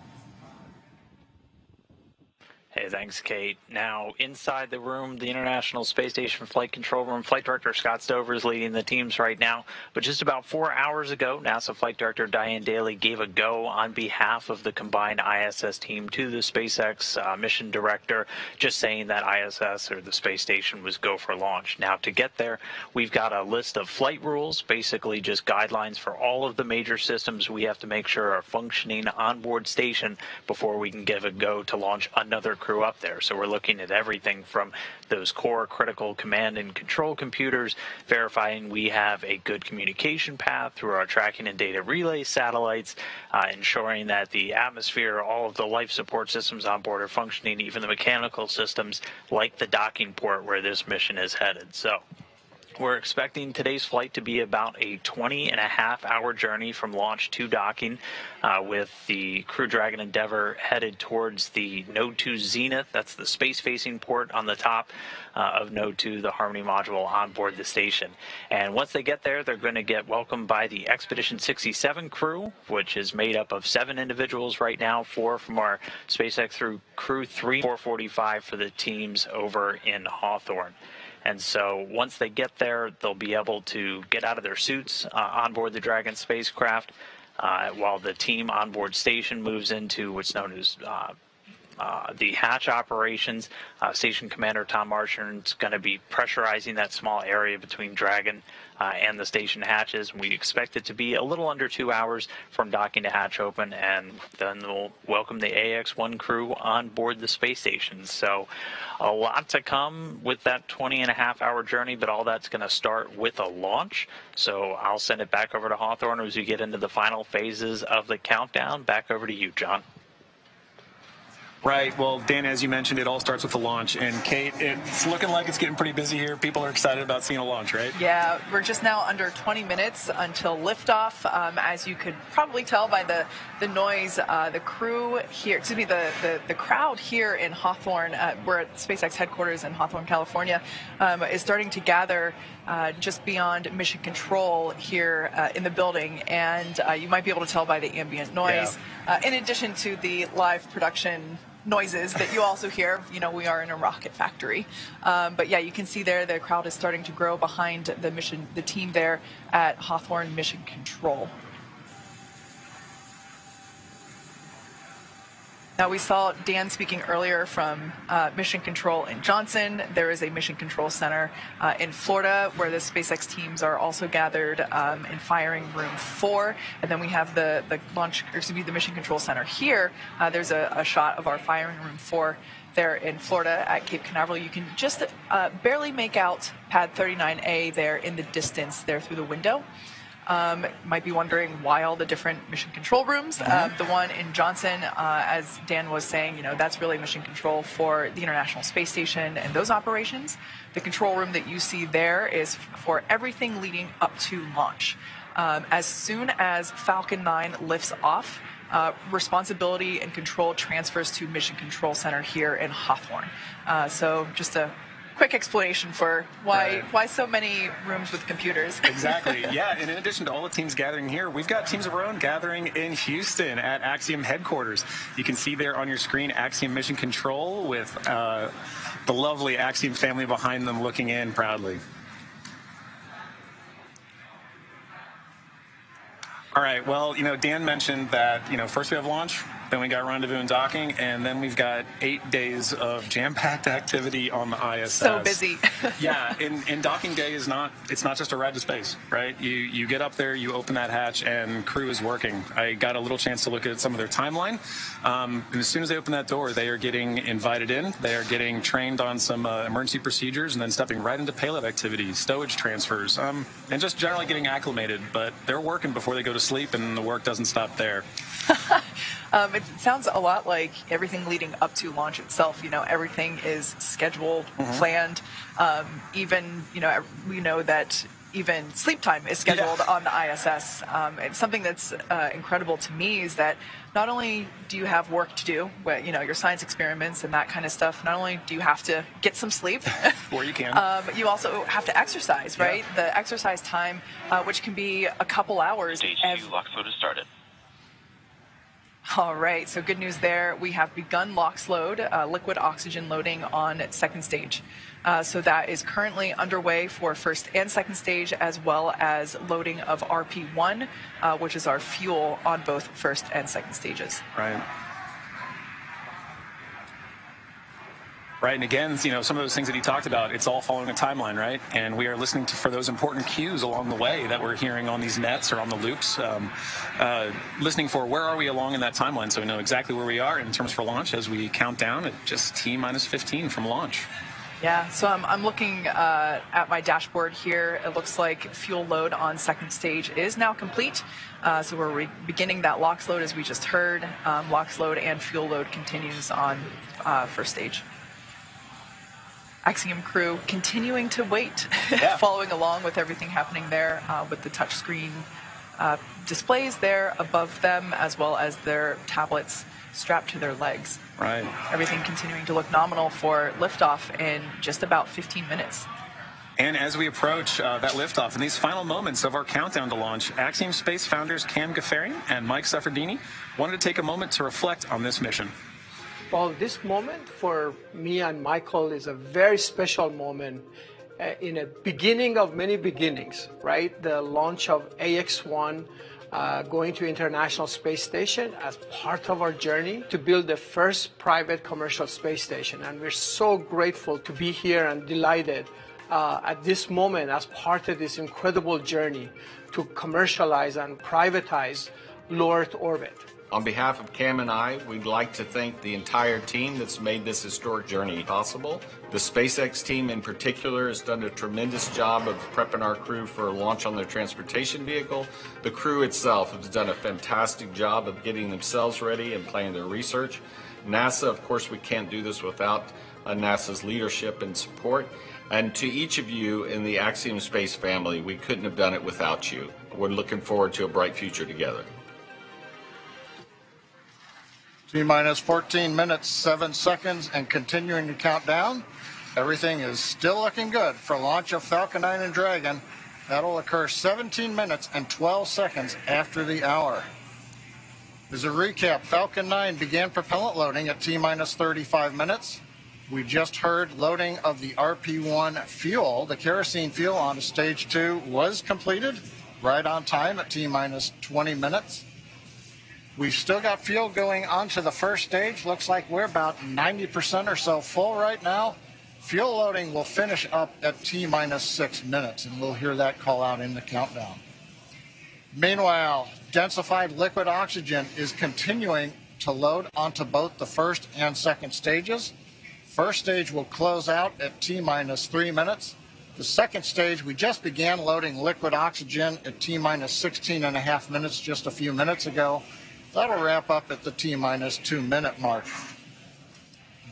Hey, thanks, Kate. Now, inside the room, the International Space Station Flight Control Room, Flight Director Scott Stover is leading the teams right now. But just about 4 hours ago, NASA Flight Director Diane Daly gave a go on behalf of the combined ISS team to the SpaceX mission director, just saying that ISS, or the space station, was go for launch. Now, to get there, we've got a list of flight rules, basically just guidelines for all of the major systems we have to make sure are functioning on board station before we can give a go to launch another crew up there. So we're looking at everything from those core critical command and control computers, verifying we have a good communication path through our tracking and data relay satellites, ensuring that the atmosphere, all of the life support systems on board are functioning, even the mechanical systems like the docking port where this mission is headed. So we're expecting today's flight to be about a 20.5-hour journey from launch to docking, with the Crew Dragon Endeavour headed towards the Node 2 Zenith. That's the space-facing port on the top of Node 2, the Harmony module on board the station. And once they get there, they're going to get welcomed by the Expedition 67 crew, which is made up of 7 individuals right now, 4 from our SpaceX through Crew 3, 445 for the teams over in Hawthorne. And so once they get there, they'll be able to get out of their suits on board the Dragon spacecraft while the team on board station moves into what's known as the hatch operations. Station Commander Tom Marchand is going to be pressurizing that small area between Dragon and the station hatches. We expect it to be a little under 2 hours from docking to hatch open, and then we'll welcome the AX-1 crew on board the space station. So a lot to come with that 20.5-hour journey, but all that's going to start with a launch. So I'll send it back over to Hawthorne as we get into the final phases of the countdown. Back over to you, John. Right. Well, Dan, as you mentioned, it all starts with the launch. And Kate, it's looking like it's getting pretty busy here. People are excited about seeing a launch, right? Yeah, we're just now under 20 minutes until liftoff. As you could probably tell by the noise, the crew here, excuse me, the crowd here in Hawthorne, we're at SpaceX headquarters in Hawthorne, California, is starting to gather just beyond mission control here in the building. And you might be able to tell by the ambient noise, in addition to the live production noises that you also hear. You know, we are in a rocket factory. But yeah, you can see there the crowd is starting to grow behind the team there at Hawthorne Mission Control. Now, we saw Dan speaking earlier from Mission Control in Johnson. There is a Mission Control Center in Florida where the SpaceX teams are also gathered in Firing Room 4. And then we have the Mission Control Center here. There's a shot of our Firing Room 4 there in Florida at Cape Canaveral. You can just barely make out Pad 39A there in the distance there through the window. Might be wondering why all the different mission control rooms. The one in Johnson, as Dan was saying, that's really mission control for the International Space Station and those operations. The control room that you see there is for everything leading up to launch. As soon as Falcon 9 lifts off, responsibility and control transfers to Mission Control Center here in Hawthorne. So just a quick explanation for why so many rooms with computers. Exactly. Yeah, and in addition to all the teams gathering here, we've got teams of our own gathering in Houston at Axiom headquarters. You can see there on your screen Axiom Mission Control with the lovely Axiom family behind them looking in proudly. All right, well, Dan mentioned that, first we have launch, then we got rendezvous and docking, and then we've got 8 days of jam-packed activity on the ISS. So busy. Yeah, and docking day is it's not just a ride to space, right? You get up there, you open that hatch, and crew is working. I got a little chance to look at some of their timeline, and as soon as they open that door, they are getting invited in, they are getting trained on some emergency procedures, and then stepping right into payload activities, stowage transfers, and just generally getting acclimated. But they're working before they go to sleep, and the work doesn't stop there. It sounds a lot like everything leading up to launch itself. You know, everything is scheduled, planned. Even, you know, we know that even sleep time is scheduled on the ISS. And something that's incredible to me is that not only do you have work to do, you know, your science experiments and that kind of stuff, not only do you have to get some sleep, or you can, you also have to exercise, right? Yeah. The exercise time, which can be a couple hours. Stage 2 LOX load has started. All right, so good news there. We have begun LOX load, liquid oxygen loading on second stage. So that is currently underway for first and second stage, as well as loading of RP1, which is our fuel on both first and second stages. Right. Right, and again, you know, some of those things that he talked about, it's all following a timeline, right? And we are listening for those important cues along the way that we're hearing on these nets or on the loops, listening for where are we along in that timeline, so we know exactly where we are in terms for launch as we count down at just T-minus 15 from launch. Yeah, so I'm looking at my dashboard here. It looks like fuel load on second stage is now complete. So we're beginning that LOX load, as we just heard. LOX load and fuel load continues on first stage. Axiom crew continuing to wait, following along with everything happening there with the touchscreen displays there above them, as well as their tablets strapped to their legs. Right. Everything continuing to look nominal for liftoff in just about 15 minutes. And as we approach that liftoff, in these final moments of our countdown to launch, Axiom Space founders Cam Gaffarian and Mike Sefferdini wanted to take a moment to reflect on this mission. Well, this moment for me and Michael is a very special moment in a beginning of many beginnings, right? The launch of AX-1 going to International Space Station as part of our journey to build the first private commercial space station. And we're so grateful to be here and delighted at this moment as part of this incredible journey to commercialize and privatize low Earth orbit. On behalf of Cam and I, we'd like to thank the entire team that's made this historic journey possible. The SpaceX team in particular has done a tremendous job of prepping our crew for a launch on their transportation vehicle. The crew itself has done a fantastic job of getting themselves ready and planning their research. NASA, of course, we can't do this without NASA's leadership and support. And to each of you in the Axiom Space family, we couldn't have done it without you. We're looking forward to a bright future together. T-minus 14 minutes, 7 seconds, and continuing to count down. Everything is still looking good for launch of Falcon 9 and Dragon. That'll occur 17 minutes and 12 seconds after the hour. As a recap, Falcon 9 began propellant loading at T-minus 35 minutes. We just heard loading of the RP1 fuel. The kerosene fuel on stage 2 was completed right on time at T-minus 20 minutes. We've still got fuel going onto the first stage. Looks like we're about 90% or so full right now. Fuel loading will finish up at T-minus 6 minutes, and we'll hear that call out in the countdown. Meanwhile, densified liquid oxygen is continuing to load onto both the first and second stages. First stage will close out at T-minus 3 minutes. The second stage, we just began loading liquid oxygen at T-minus 16.5 minutes just a few minutes ago. That'll wrap up at the T-minus 2 minute mark.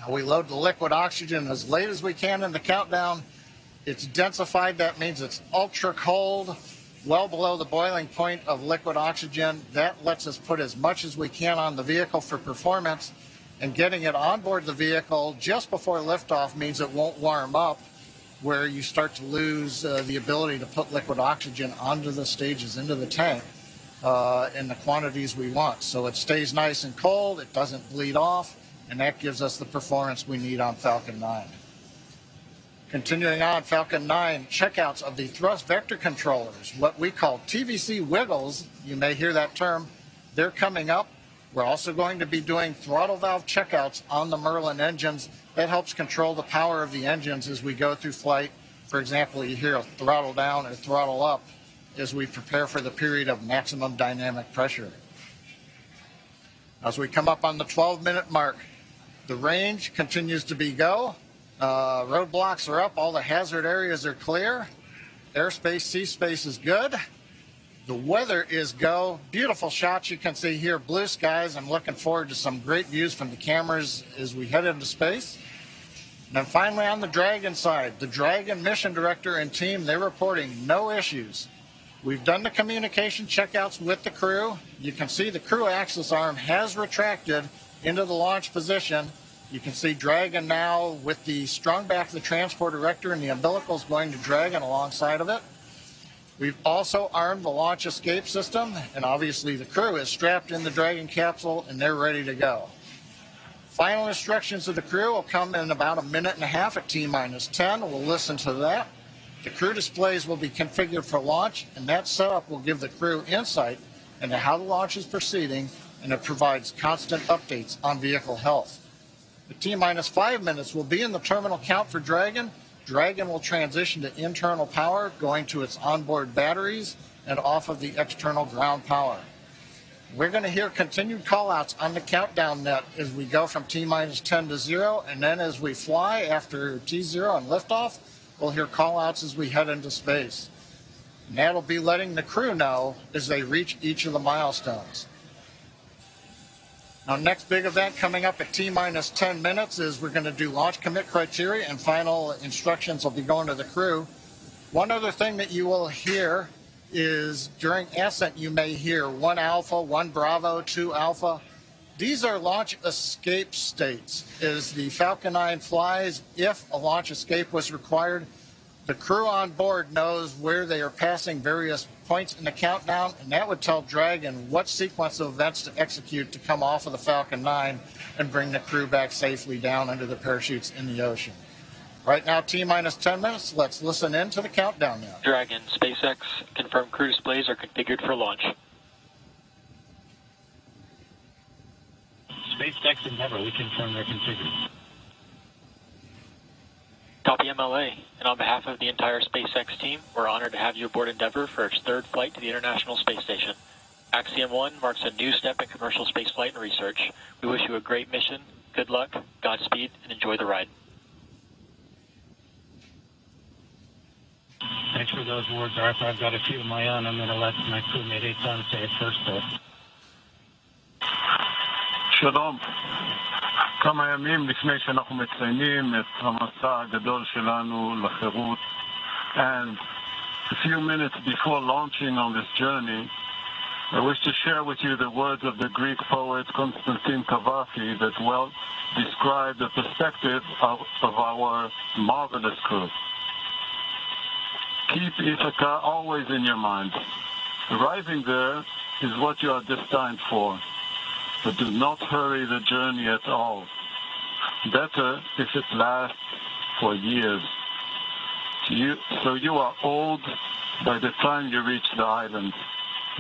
Now we load the liquid oxygen as late as we can in the countdown. It's densified. That means it's ultra cold, well below the boiling point of liquid oxygen. That lets us put as much as we can on the vehicle for performance. And getting it on board the vehicle just before liftoff means it won't warm up, where you start to lose the ability to put liquid oxygen onto the stages, into the tank. In the quantities we want. So it stays nice and cold, it doesn't bleed off, and that gives us the performance we need on Falcon 9. Continuing on, Falcon 9, checkouts of the thrust vector controllers, what we call TVC wiggles, you may hear that term, they're coming up. We're also going to be doing throttle valve checkouts on the Merlin engines. That helps control the power of the engines as we go through flight. For example, you hear a throttle down or throttle up as we prepare for the period of maximum dynamic pressure. As we come up on the 12-minute mark, the range continues to be go. Roadblocks are up. All the hazard areas are clear. Airspace, sea space is good. The weather is go. Beautiful shots you can see here. Blue skies. I'm looking forward to some great views from the cameras as we head into space. And then finally on the Dragon side, the Dragon mission director and team, they're reporting no issues. We've done the communication checkouts with the crew. You can see the crew access arm has retracted into the launch position. You can see Dragon now with the strung back of the transport erector and the umbilicals going to Dragon alongside of it. We've also armed the launch escape system, and obviously the crew is strapped in the Dragon capsule and they're ready to go. Final instructions of the crew will come in about a minute and a half at T-10. We'll listen to that. The crew displays will be configured for launch, and that setup will give the crew insight into how the launch is proceeding, and it provides constant updates on vehicle health. The T-5 minutes will be in the terminal count for Dragon. Dragon will transition to internal power, going to its onboard batteries and off of the external ground power. We're going to hear continued callouts on the countdown net as we go from T-10 to 0, and then as we fly after T0 and liftoff, we'll hear callouts as we head into space. And that'll be letting the crew know as they reach each of the milestones. Now, next big event coming up at T-10 minutes is we're going to do launch commit criteria, and final instructions will be going to the crew. One other thing that you will hear is during ascent you may hear 1 Alpha, 1 Bravo, 2 Alpha. These are launch escape states. As the Falcon 9 flies, if a launch escape was required, the crew on board knows where they are passing various points in the countdown, and that would tell Dragon what sequence of events to execute to come off of the Falcon 9 and bring the crew back safely down under the parachutes in the ocean. Right now, T-10 minutes. Let's listen in to the countdown now. Dragon, SpaceX, confirmed crew displays are configured for launch. SpaceX Endeavour, we confirm they're configured. Copy MLA, and on behalf of the entire SpaceX team, we're honored to have you aboard Endeavour for its 3rd flight to the International Space Station. Axiom 1 marks a new step in commercial spaceflight and research. We wish you a great mission, good luck, Godspeed, and enjoy the ride. Thanks for those words, Arthur. I've got a few of my own. I'm going to let my crewmate Eitan say it first, though. שלום. כמה ימים לפני שאנחנו מציינים את המסע הגדול שלנו לחירות, and a few minutes before launching on this journey, I wish to share with you the words of the Greek poet Constantine Cavafy that well describe the perspective of our marvelous crew. Keep Ithaca always in your mind. Arriving there is what you are destined for, but do not hurry the journey at all. Better if it lasts for years. So you are old by the time you reach the island,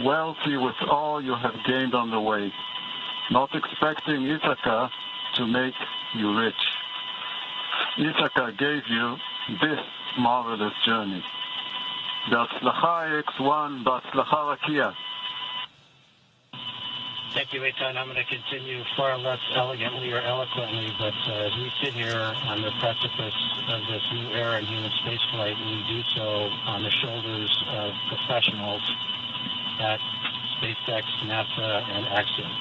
wealthy with all you have gained on the way, not expecting Ithaca to make you rich. Ithaca gave you this marvelous journey. בהצלחה X1, בהצלחה רקיע. Thank you, Eitan. I'm going to continue far less elegantly or eloquently, but as we sit here on the precipice of this new era in human spaceflight, we do so on the shoulders of professionals at SpaceX, NASA, and Axiom.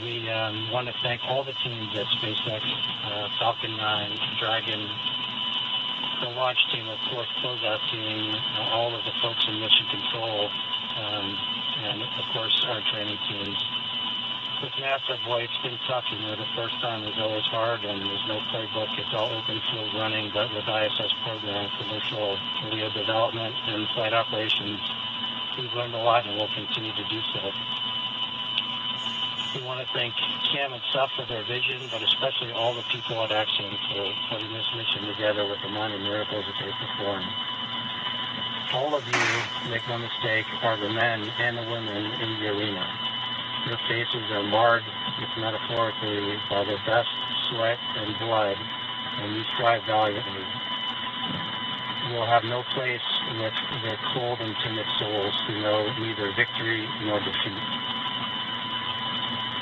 We want to thank all the teams at SpaceX, Falcon 9, Dragon, the launch team, of course, closeout team, all of the folks in mission control, and of course our training teams. With NASA, boy, it's been tough. The first time was always hard, and there's no playbook. It's all open field running, but with ISS program, commercial LEO development, and flight operations, we've learned a lot, and we'll continue to do so. We want to thank Cam and Seth for their vision, but especially all the people at Axiom for putting this mission together with the amount of miracles that they perform. all of you, make no mistake, are the men and the women in the arena. Your faces are marred, if metaphorically, by the best sweat and blood, and you strive valiantly. You will have no place with their cold and timid souls who know neither victory nor defeat.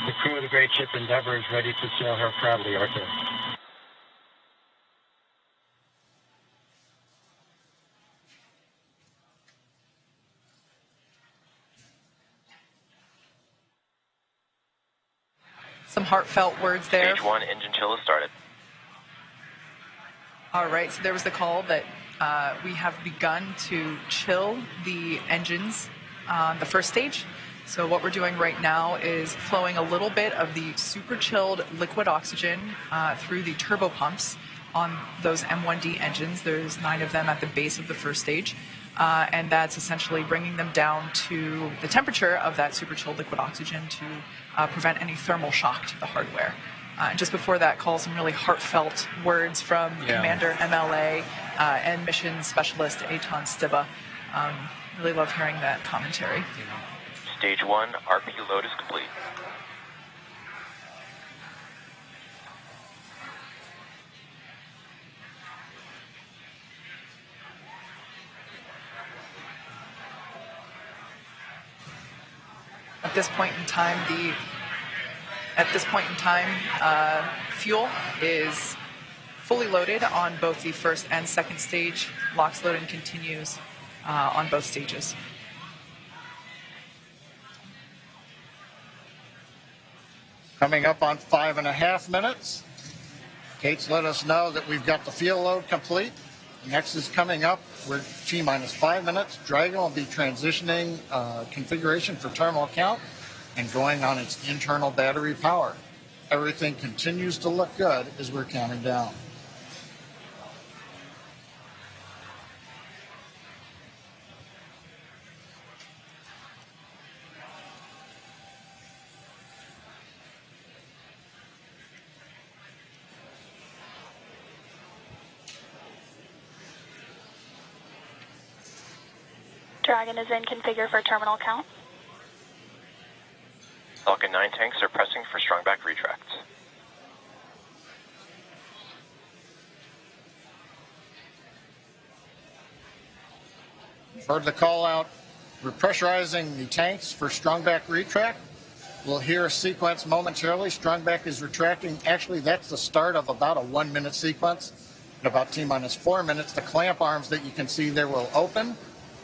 The crew of the great ship Endeavour is ready to sail her proudly, Arthur. Some heartfelt words there. Stage 1 engine chill has started. All right, so there was the call that we have begun to chill the engines on the first stage. So what we're doing right now is flowing a little bit of the super chilled liquid oxygen through the turbo pumps on those M1D engines. There's 9 of them at the base of the first stage. And that's essentially bringing them down to the temperature of that super chilled liquid oxygen to prevent any thermal shock to the hardware. Just before that call, some really heartfelt words from Commander MLA and Mission Specialist Eitan Stiba. Really love hearing that commentary. Stage 1 RP load is complete. At this point in time, fuel is fully loaded on both the first and second stage. LOX loading continues on both stages. Coming up on 5.5 minutes. Kate's let us know that we've got the fuel load complete. Next is coming up. We're T-minus 5 minutes. Dragon will be transitioning configuration for terminal count and going on its internal battery power. Everything continues to look good as we're counting down. Dragon is in configure for terminal count. Falcon 9 tanks are pressing for strong back retracts. Heard the call out. We're pressurizing the tanks for strong back retract. We'll hear a sequence momentarily. Strong back is retracting. Actually, that's the start of about a 1-minute sequence. In about T-minus 4 minutes, the clamp arms that you can see there will open.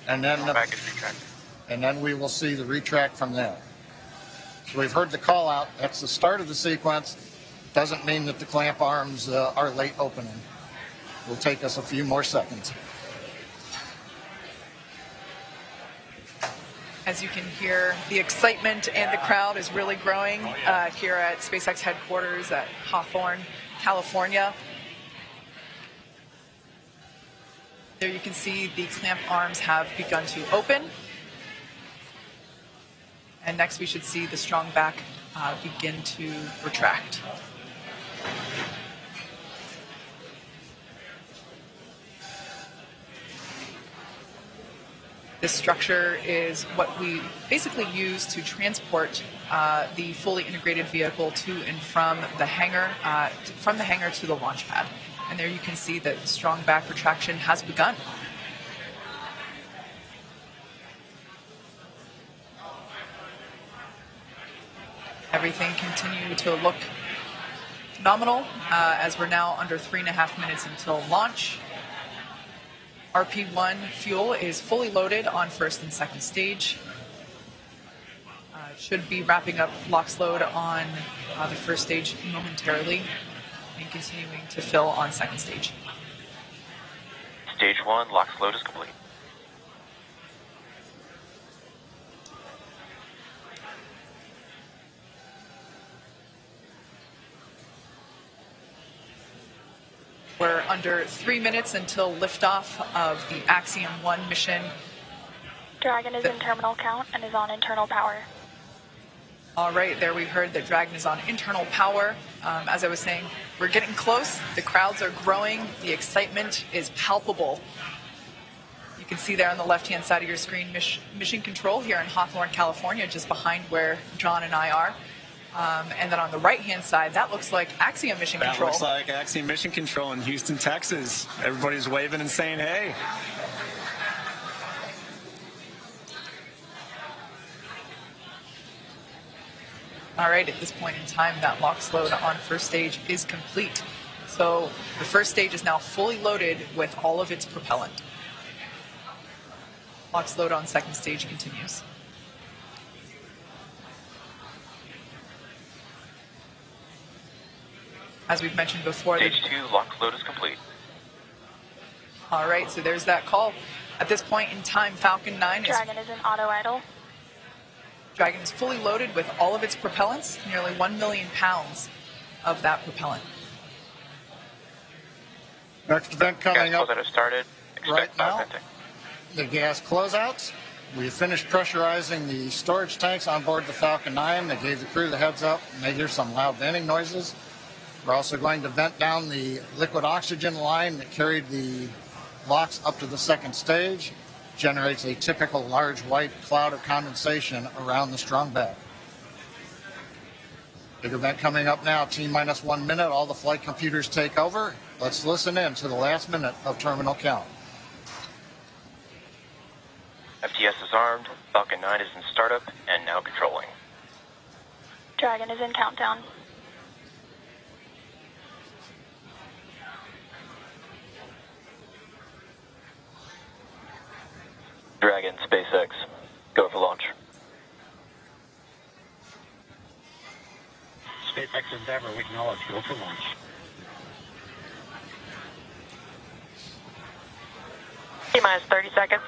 And then we will see the retract from there. So we've heard the call out. That's the start of the sequence. Doesn't mean that the clamp arms are late opening. Will take us a few more seconds. As you can hear, the excitement and the crowd is really growing here at SpaceX headquarters at Hawthorne, California. There you can see the clamp arms have begun to open. And next we should see the strong back begin to retract. This structure is what we basically use to transport the fully integrated vehicle to and from the hangar to the launch pad. And there you can see that strong back retraction has begun. Everything continued to look phenomenal as we're now under 3.5 minutes until launch. RP1 fuel is fully loaded on first and second stage. Should be wrapping up LOX load on the first stage momentarily and continuing to fill on second stage. Stage 1 LOX load is complete. We're under 3 minutes until liftoff of the Axiom 1 mission. Dragon is in terminal count and is on internal power. All right, there we heard that Dragon is on internal power. As I was saying, we're getting close. The crowds are growing. The excitement is palpable. You can see there on the left-hand side of your screen, Mission Control here in Hawthorne, California, just behind where John and I are. And then on the right-hand side, that looks like Axiom Mission Control. That looks like Axiom Mission Control in Houston, Texas. Everybody's waving and saying, hey. All right, at this point in time, that LOX load on first stage is complete. So the first stage is now fully loaded with all of its propellant. LOX load on second stage continues. As we've mentioned before, Stage 2 LOX load is complete. All right, so there's that call. At this point in time, Falcon 9 Dragon is in auto idle. Dragon is fully loaded with all of its propellants, nearly 1 million pounds of that propellant. Next event coming gas up closeout has started. right now, the gas closeouts. We finished pressurizing the storage tanks on board the Falcon 9. They gave the crew the heads up, and they hear some loud venting noises. We're also going to vent down the liquid oxygen line that carried the LOX up to the second stage. Generates a typical large white cloud of condensation around the strong bag. Big event coming up now, T-minus 1 minute, all the flight computers take over. Let's listen in to the last minute of terminal count. FTS is armed, Falcon 9 is in startup, and now controlling. Dragon is in countdown. Dragon, SpaceX, go for launch. SpaceX Endeavour, we acknowledge, go for launch. T-minus 30 seconds.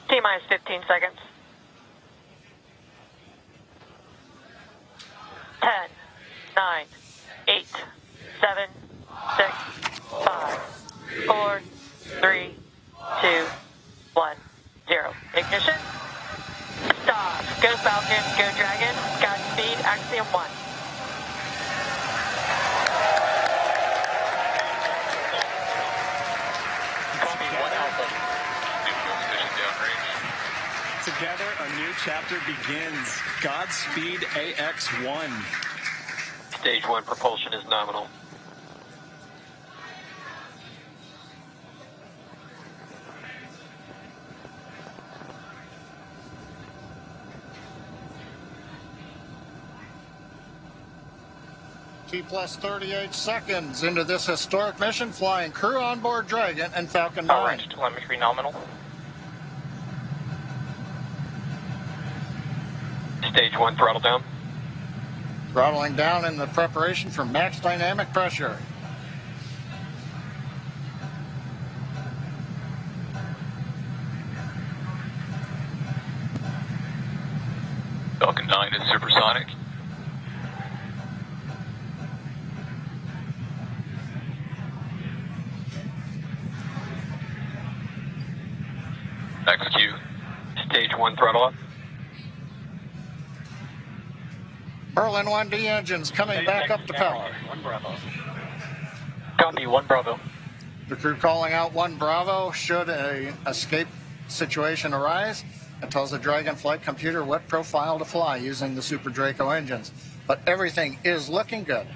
T-minus 15 seconds. 10, 9, 8, 7, 6, 5, 4, 3, 2, 1, 0. Ignition. Stop. Go Falcon, go Dragon. Godspeed, Axiom 1. Together, a new chapter begins. Godspeed, AX-1. Stage 1 propulsion is nominal. T-plus 38 seconds into this historic mission, flying crew on board Dragon and Falcon 9. Range telemetry nominal. Stage 1 throttle down. Throttling down in the preparation for max dynamic pressure. Falcon 9 is supersonic. Execute. Stage 1 throttle up. Merlin 1D engines coming back up to power. 1 Bravo. Copy, 1 Bravo. The crew calling out 1 Bravo should a escape situation arise. It tells the Dragon flight computer what profile to fly using the Super Draco engines. But everything is looking good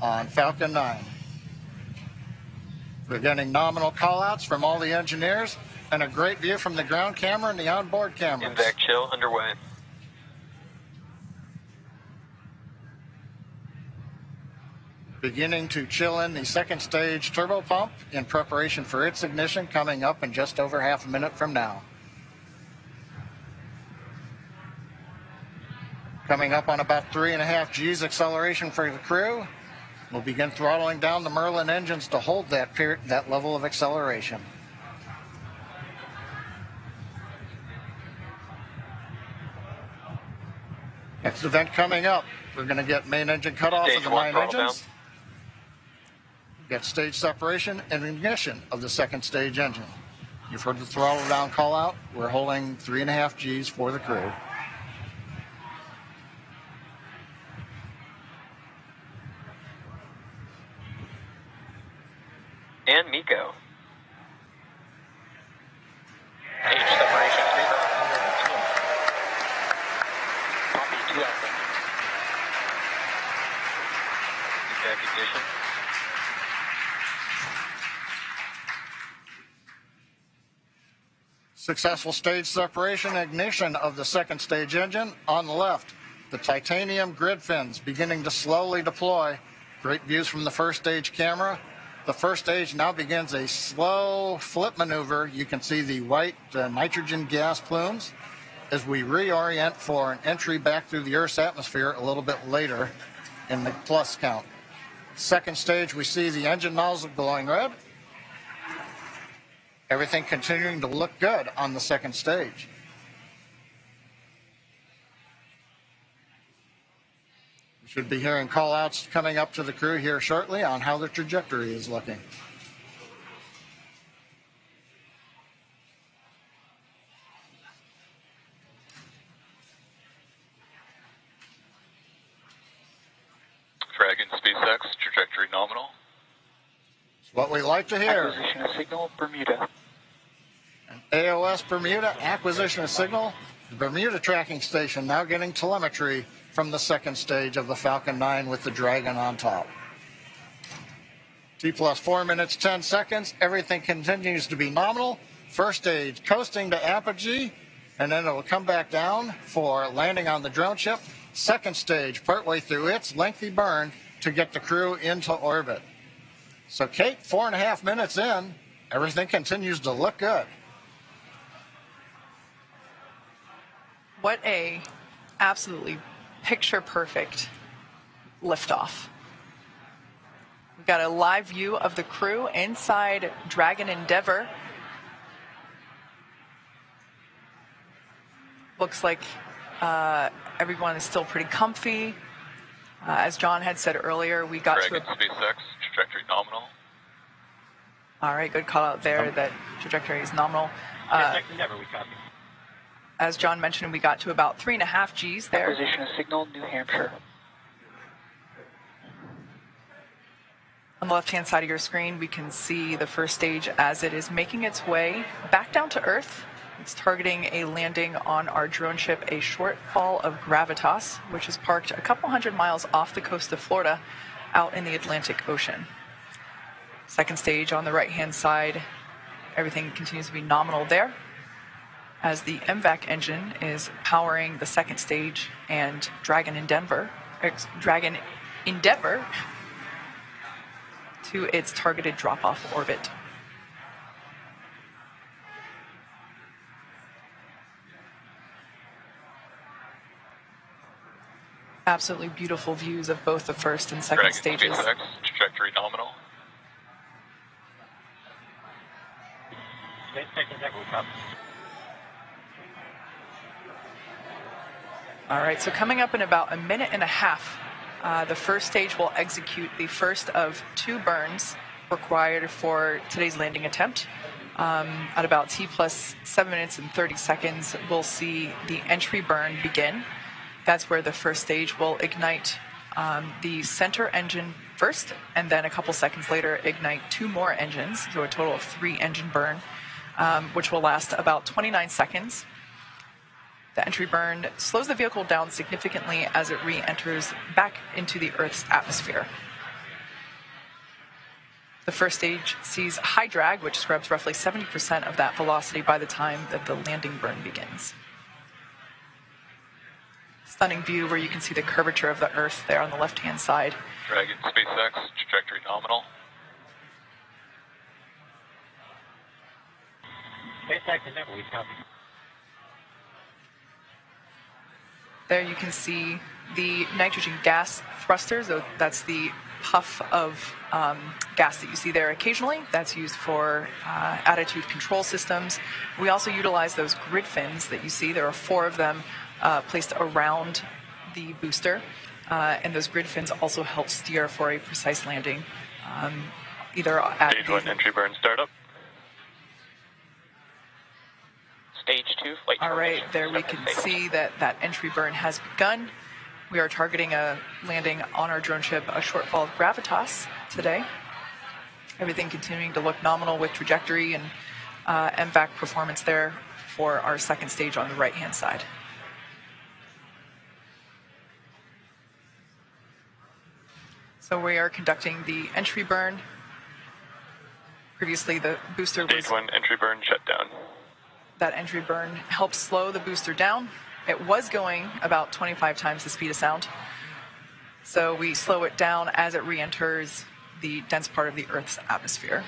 on Falcon 9. We're getting nominal callouts from all the engineers and a great view from the ground camera and the onboard cameras. Invac chill underway. Beginning to chill in the second stage turbo pump in preparation for its ignition coming up in just over half a minute from now. Coming up on about 3.5 G's acceleration for the crew. We'll begin throttling down the Merlin engines to hold that level of acceleration. Next event coming up, we're going to get main engine cutoff of the 9 engines. Get stage separation and ignition of the second stage engine. You've heard the throttle down call out. We're holding 3.5 Gs for the crew. And Miko. Stage separation 3. Copy 2 Alpha. Recognition. Successful stage separation, ignition of the second stage engine. On the left, the titanium grid fins beginning to slowly deploy. Great views from the first stage camera. The first stage now begins a slow flip maneuver. You can see the white nitrogen gas plumes as we reorient for an entry back through the Earth's atmosphere a little bit later in the plus count. Second stage, we see the engine nozzle glowing red. Everything continuing to look good on the second stage. We should be hearing call-outs coming up to the crew here shortly on how the trajectory is looking. Dragon SpaceX, trajectory nominal. It's what we like to hear. Acquisition of signal, Bermuda. AOS Bermuda, acquisition of signal. The Bermuda tracking station now getting telemetry from the second stage of the Falcon 9 with the Dragon on top. T plus 4 minutes, 10 seconds. Everything continues to be nominal. First stage coasting to apogee, and then it will come back down for landing on the drone ship. Second stage partway through its lengthy burn to get the crew into orbit. So Kate, 4.5 minutes in, everything continues to look good. What a absolutely picture-perfect liftoff. We've got a live view of the crew inside Dragon Endeavour. Looks like everyone is still pretty comfy. As John had said earlier, we got Dragon SpaceX, trajectory nominal. All right, good call out there that trajectory is nominal. Endeavour, we copy. As John mentioned, we got to about 3.5 Gs there. Acquisition of signal, New Hampshire. On the left-hand side of your screen, we can see the first stage as it is making its way back down to Earth. It's targeting a landing on our drone ship, a Shortfall of Gravitas, which is parked a couple hundred miles off the coast of Florida out in the Atlantic Ocean. Second stage on the right-hand side, everything continues to be nominal there, as the MVAC engine is powering the second stage and Dragon Endeavour to its targeted drop-off orbit. Absolutely beautiful views of both the first and second Dragon stages. SpaceX, trajectory nominal. SpaceX Endeavour, we copy. All right, so coming up in about a minute and a half, the first stage will execute the first of 2 burns required for today's landing attempt. At about T plus 7 minutes and 30 seconds, we'll see the entry burn begin. That's where the first stage will ignite the center engine first, and then a couple seconds later ignite 2 more engines, so a total of 3 engine burn, which will last about 29 seconds. The entry burn slows the vehicle down significantly as it re-enters back into the Earth's atmosphere. The first stage sees high drag, which scrubs roughly 70% of that velocity by the time that the landing burn begins. Stunning view where you can see the curvature of the Earth there on the left-hand side. Dragon SpaceX, trajectory nominal. SpaceX Endeavour, we copy. There you can see the nitrogen gas thrusters. So that's the puff of gas that you see there occasionally. That's used for attitude control systems. We also utilize those grid fins that you see. There are 4 of them placed around the booster. And those grid fins also help steer for a precise landing, either at Stage 1 entry burn startup. Stage 2 flight. All right, there we can see that entry burn has begun. We are targeting a landing on our drone ship, a shortfall of gravitas today. Everything continuing to look nominal with trajectory and MVAC performance there for our second stage on the right-hand side. So we are conducting the entry burn. Previously, the booster Stage 1 entry burn shut down. That entry burn helps slow the booster down. It was going about 25 times the speed of sound. So we slow it down as it re-enters the dense part of the Earth's atmosphere.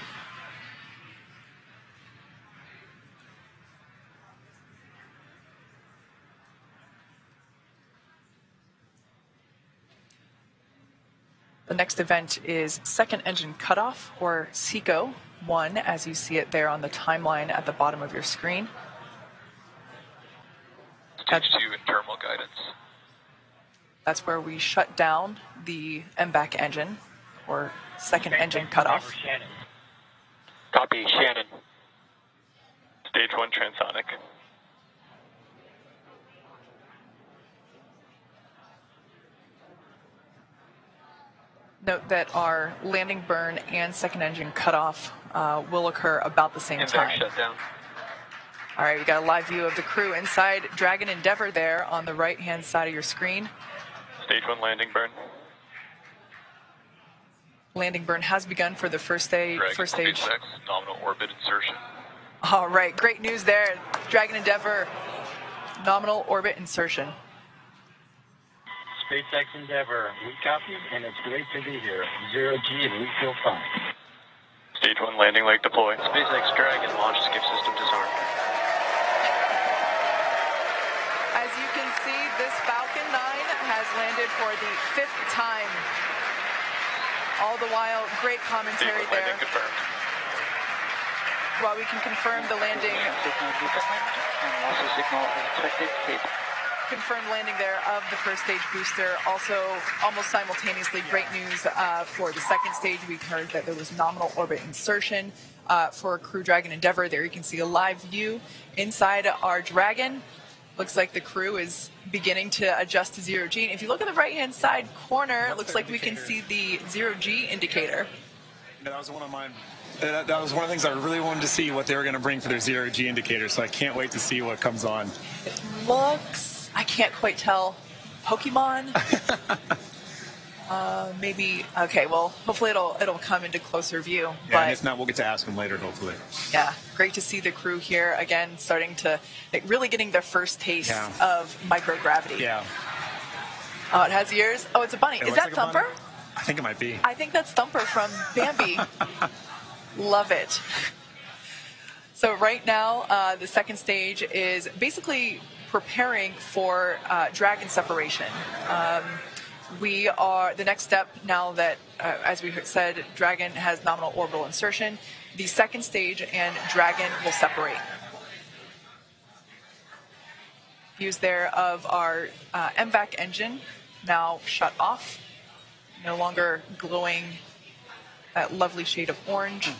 The next event is second engine cutoff, or SECO 1, as you see it there on the timeline at the bottom of your screen. Stage 2 and terminal guidance. That's where we shut down the MVAC engine, or second engine cutoff. Copy, Shannon. Stage 1 transonic. Note that our landing burn and second engine cutoff will occur about the same time. Shut down. All right, we got a live view of the crew inside Dragon Endeavor there on the right-hand side of your screen. Stage 1 landing burn. Landing burn has begun for the first stage. SpaceX nominal orbit insertion. All right, great news there. Dragon Endeavor, nominal orbit insertion. SpaceX Endeavor, we copy, and it's great to be here. 0G, and we feel fine. Stage 1 landing leg deploy. SpaceX Dragon launch skip system disarmed. As you can see, this Falcon 9 has landed for the 5th time. All the while, great commentary there. Landing confirmed. While we can confirm the landing. Confirmed landing there of the first stage booster. Also, almost simultaneously, great news for the second stage. We heard that there was nominal orbit insertion for Crew Dragon Endeavor. There you can see a live view inside our Dragon. Looks like the crew is beginning to adjust to 0G. And if you look at the right-hand side corner, it looks like we can see the 0G indicator. Yeah, that was one of mine. That was one of the things I really wanted to see, what they were going to bring for their 0G indicator. So I can't wait to see what comes on. It looks, I can't quite tell, Pokemon. Maybe, okay, well, hopefully it'll come into closer view. Yeah, but and if not, we'll get to ask them later, hopefully. Yeah, great to see the crew here again, starting to, really getting their first taste of microgravity. Yeah. Oh, it has ears? Oh, it's a bunny. It Is looks that like a Thumper? bunny. I think it might be. I think that's Thumper from Bambi. Love it. So right now, the second stage is basically preparing for Dragon separation. We are, the next step now that, as we said, Dragon has nominal orbital insertion, the second stage and Dragon will separate. Views there of our MVAC engine now shut off, no longer glowing that lovely shade of orange.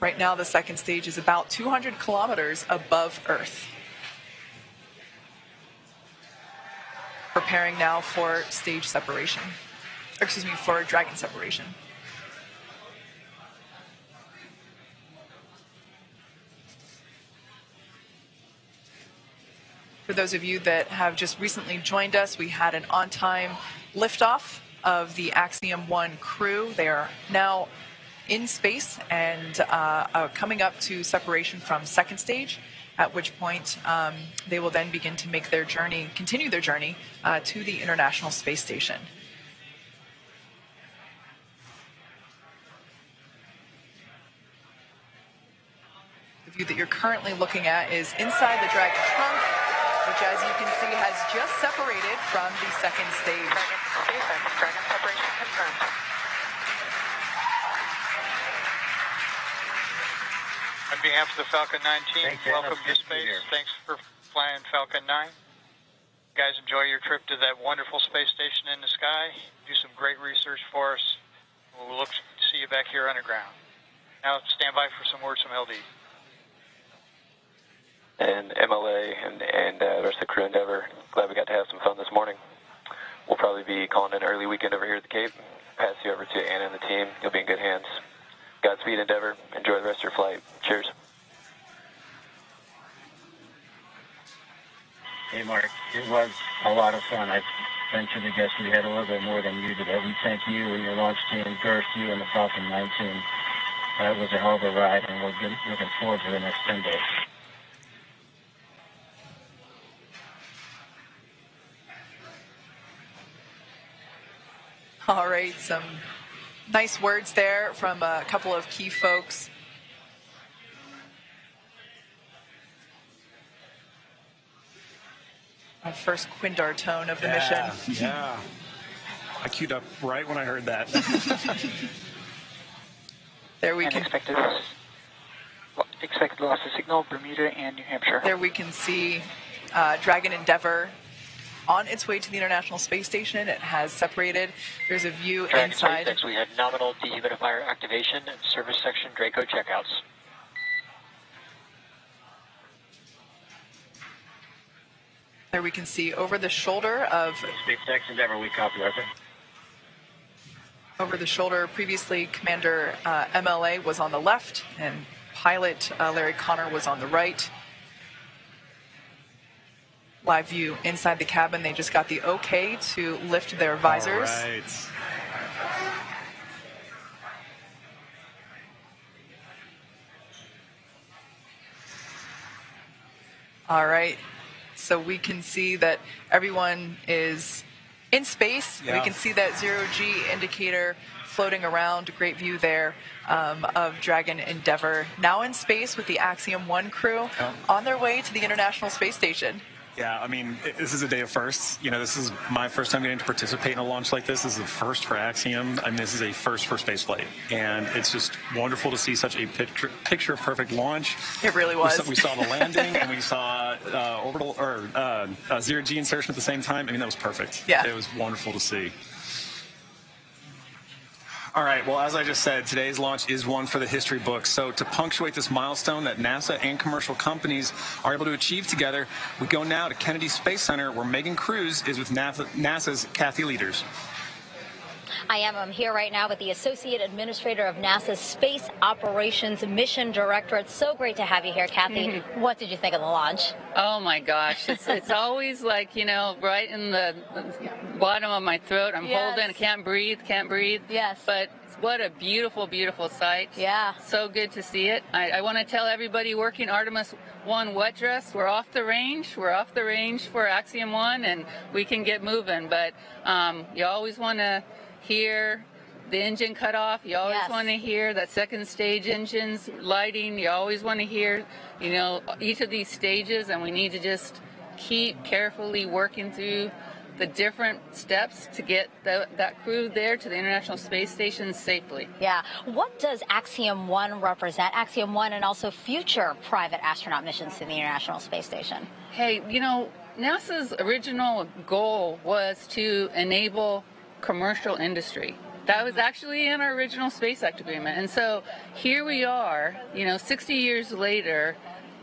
Right now, the second stage is about 200 kilometers above Earth. Preparing now for stage separation. Or excuse me, for Dragon separation. For those of you that have just recently joined us, we had an on-time liftoff of the Axiom 1 crew. They are now in space and coming up to separation from second stage, at which point they will then begin to make their journey, continue their journey to the International Space Station. The view that you're currently looking at is inside the Dragon trunk, which, as you can see, has just separated from the second stage. Dragon separation confirmed. On behalf of the Falcon 9 team, welcome to space. Thanks for flying Falcon 9. guys enjoy your trip to that wonderful space station in the sky. Do some great research for us. We'll look to see you back here underground. Now stand by for some words from LD. And MLA and the rest of the crew Endeavor, glad we got to have some fun this morning. We'll probably be calling an early weekend over here at the Cape. Pass you over to Anna and the team. You'll be in good hands. Godspeed, Endeavor. Enjoy the rest of your flight. Cheers. Hey, Mark, it was a lot of fun. I venture to guess we had a little bit more than you did. We thank you and your launch team, Girth, you and the Falcon 9 team. That was a hell of a ride, and we're looking forward to the next 10 days. All right, some nice words there from a couple of key folks. Our first Quindar tone of the mission. Yeah. I queued up right when I heard that. There we can expected loss of signal, Bermuda and New Hampshire. There we can see Dragon Endeavor on its way to the International Space Station. It has separated. There's a view Dragon inside. SpaceX, we had nominal dehumidifier activation and service section Draco checkouts. There we can see over the shoulder of SpaceX Endeavor, we copy, Arthur. Over the shoulder, previously Commander MLA was on the left and pilot Larry Connor was on the right. Live view inside the cabin. They just got the okay to lift their visors. All right. All right. So we can see that everyone is in space. Yeah. We can see that zero-G indicator floating around. Great view there of Dragon Endeavor. Now in space with the Axiom 1 crew on their way to the International Space Station. Yeah, I mean, this is a day of firsts. You know, this is my first time getting to participate in a launch like this. This is the first for Axiom. I mean, this is a first for spaceflight. And it's just wonderful to see such a picture-perfect launch. It really was. We saw the landing, and we saw orbital or zero-G insertion at the same time. I mean, that was perfect. Yeah. It was wonderful to see. All right, well, as I just said, today's launch is one for the history books. So to punctuate this milestone that NASA and commercial companies are able to achieve together, we go now to Kennedy Space Center, where Megan Cruz is with NASA's Kathy Leaders. I'm here right now with the Associate Administrator of NASA's Space Operations Mission Director. It's so great to have you here, Kathy. Mm-hmm. What did you think of the launch? Oh, my gosh. It's always like, you know, right in the bottom of my throat. I'm holding, can't breathe. Yes. But what a beautiful, beautiful sight. Yeah. So good to see it. I want to tell everybody working Artemis 1 wet dress, we're off the range. We're off the range for Axiom 1, and we can get moving. But you always want to hear the engine cut off. You always want to hear that second stage engine's lighting. You always want to hear, you know, each of these stages, and we need to just keep carefully working through the different steps to get that crew there to the International Space Station safely. Yeah. What does Axiom 1 represent? Axiom 1 and also future private astronaut missions to the International Space Station. Hey, you know, NASA's original goal was to enable commercial industry. That was actually in our original Space Act agreement. And so here we are, you know, 60 years later,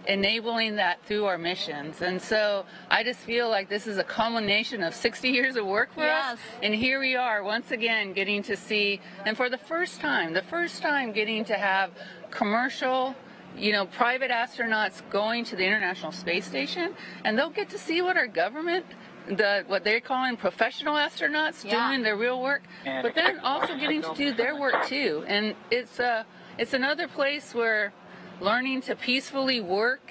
enabling that through our missions. And so I just feel like this is a culmination of 60 years of work for us. And here we are once again getting to see, and for the first time getting to have commercial, you know, private astronauts going to the International Space Station, and they'll get to see what our government, what they're calling professional astronauts doing their real work, but then also getting to do their work too. And it's another place where learning to peacefully work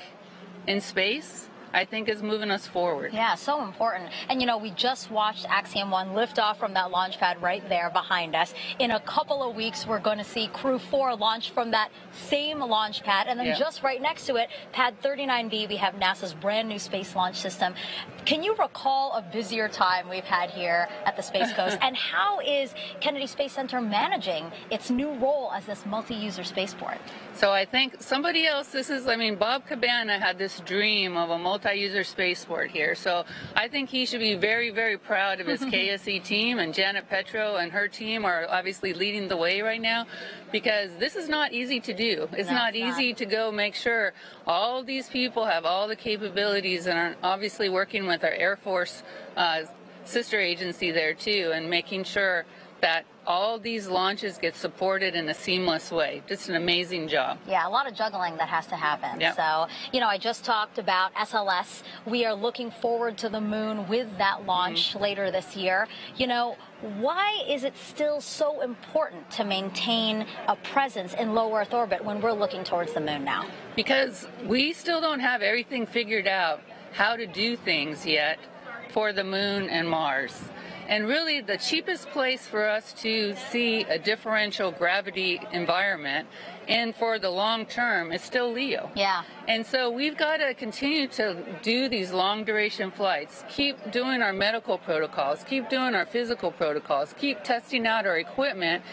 in space, I think, is moving us forward. Yeah, so important. And, you know, we just watched Axiom 1 lift off from that launch pad right there behind us. In a couple of weeks, we're going to see Crew 4 launch from that same launch pad. And then just right next to it, Pad 39B, we have NASA's brand new Space Launch System. Can you recall a busier time we've had here at the Space Coast? And how is Kennedy Space Center managing its new role as this multi-user spaceport? So I think somebody else, Bob Cabana had this dream of a multi-user spaceport here. So I think he should be very, very proud of his KSE team, and Janet Petro and her team are obviously leading the way right now, because this is not easy to do. It's not easy to go make sure all these people have all the capabilities, and are obviously working with our Air Force sister agency there too, and making sure that all these launches get supported in a seamless way. Just an amazing job. Yeah, a lot of juggling that has to happen. Yep. So, I just talked about SLS. We are looking forward to the moon with that launch later this year. Why is it still so important to maintain a presence in low Earth orbit when we're looking towards the moon now? Because we still don't have everything figured out how to do things yet for the moon and Mars. And really, the cheapest place for us to see a differential gravity environment and for the long term is still LEO. Yeah. And so we've got to continue to do these long duration flights, keep doing our medical protocols, keep doing our physical protocols, keep testing out our equipment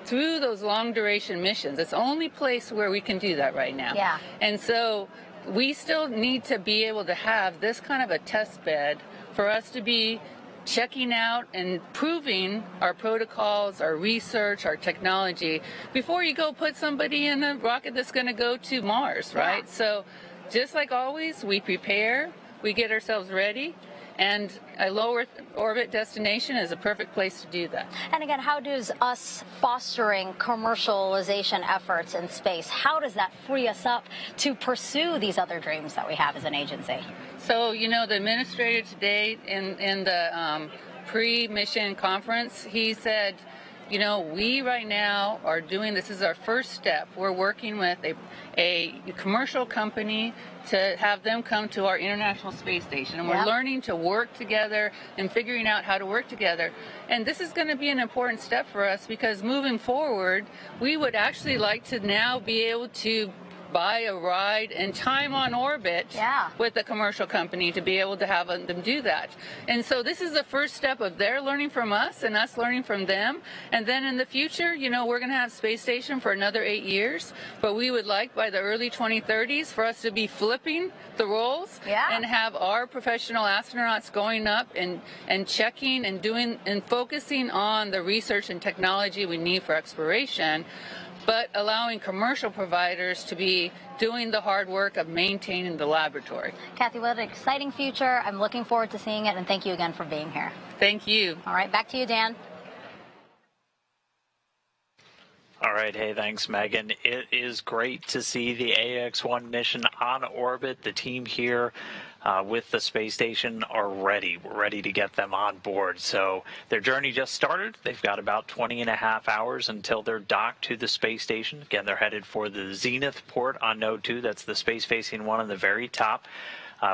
through those long duration missions. It's the only place where we can do that right now. Yeah. And so we still need to be able to have this kind of a test bed for us to be checking out and proving our protocols, our research, our technology before you go put somebody in a rocket that's going to go to Mars, right? Yeah. So just like always, we prepare, we get ourselves ready, and a low Earth orbit destination is a perfect place to do that. And again, how does us fostering commercialization efforts in space, how does that free us up to pursue these other dreams that we have as an agency? So, the administrator today in the pre-mission conference, he said, we right now are doing, this is our first step. We're working with a commercial company to have them come to our International Space Station. And we're learning to work together and figuring out how to work together. And this is going to be an important step for us, because moving forward, we would actually like to now be able to buy a ride and time on orbit with a commercial company to be able to have them do that. And so this is the first step of their learning from us and us learning from them. And then in the future, we're going to have space station for another 8 years, but we would like by the early 2030s for us to be flipping the roles and have our professional astronauts going up and checking and doing and focusing on the research and technology we need for exploration, but allowing commercial providers to be doing the hard work of maintaining the laboratory. Kathy, what an exciting future. I'm looking forward to seeing it, and thank you again for being here. Thank you. All right, back to you, Dan. All right. Hey, thanks, Megan. It is great to see the AX-1 mission on orbit. The team here with the space station are ready. We're ready to get them on board. So their journey just started. They've got about 20 and a half hours until they're docked to the space station. Again, they're headed for the Zenith port on Node 2. That's the space-facing one on the very top.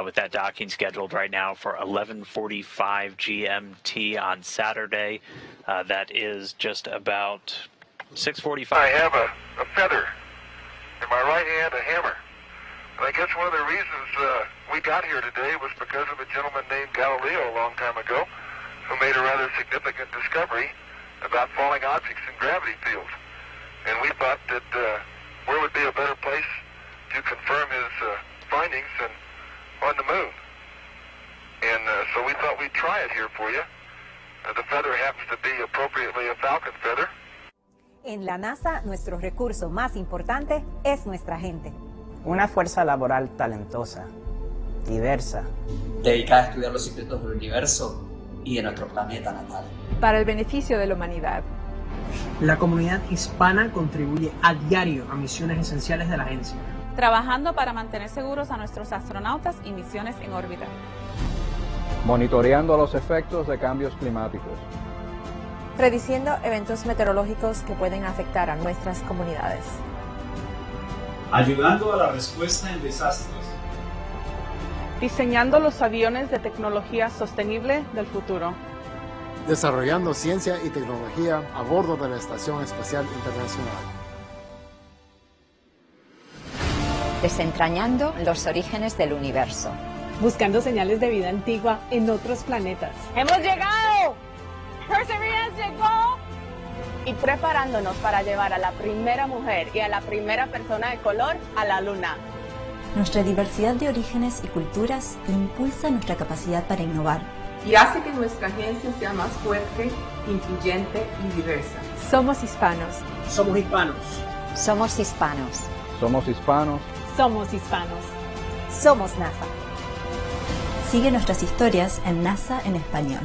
With that docking scheduled right now for 11:45 GMT on Saturday. That is just about 6:45. I have a feather. In my right hand, a hammer. And I guess one of the reasons we got here today was because of a gentleman named Galileo a long time ago, who made a rather significant discovery about falling objects in gravity fields. And we thought that where would be a better place to confirm his findings than on the moon. And so we thought we'd try it here for you. The feather happens to be appropriately a falcon feather. En la NASA, nuestro recurso más importante es nuestra gente. Una fuerza laboral talentosa, diversa, dedicada a estudiar los secretos del universo y de nuestro planeta natal. Para el beneficio de la humanidad. La comunidad hispana contribuye a diario a misiones esenciales de la agencia. Trabajando para mantener seguros a nuestros astronautas y misiones en órbita. Monitoreando los efectos de cambios climáticos. Prediciendo eventos meteorológicos que pueden afectar a nuestras comunidades. Ayudando a la respuesta en desastres. Diseñando los aviones de tecnología sostenible del futuro. Desarrollando ciencia y tecnología a bordo de la Estación Espacial Internacional. Desentrañando los orígenes del universo. Buscando señales de vida antigua en otros planetas. ¡Hemos llegado! Perseverance llegó. Y preparándonos para llevar a la primera mujer y a la primera persona de color a la Luna. Nuestra diversidad de orígenes y culturas impulsa nuestra capacidad para innovar. Y hace que nuestra agencia sea más fuerte, incluyente y diversa. Somos hispanos. Somos hispanos. Somos hispanos. Somos hispanos. Somos hispanos. Somos NASA. Sigue nuestras historias en NASA en español.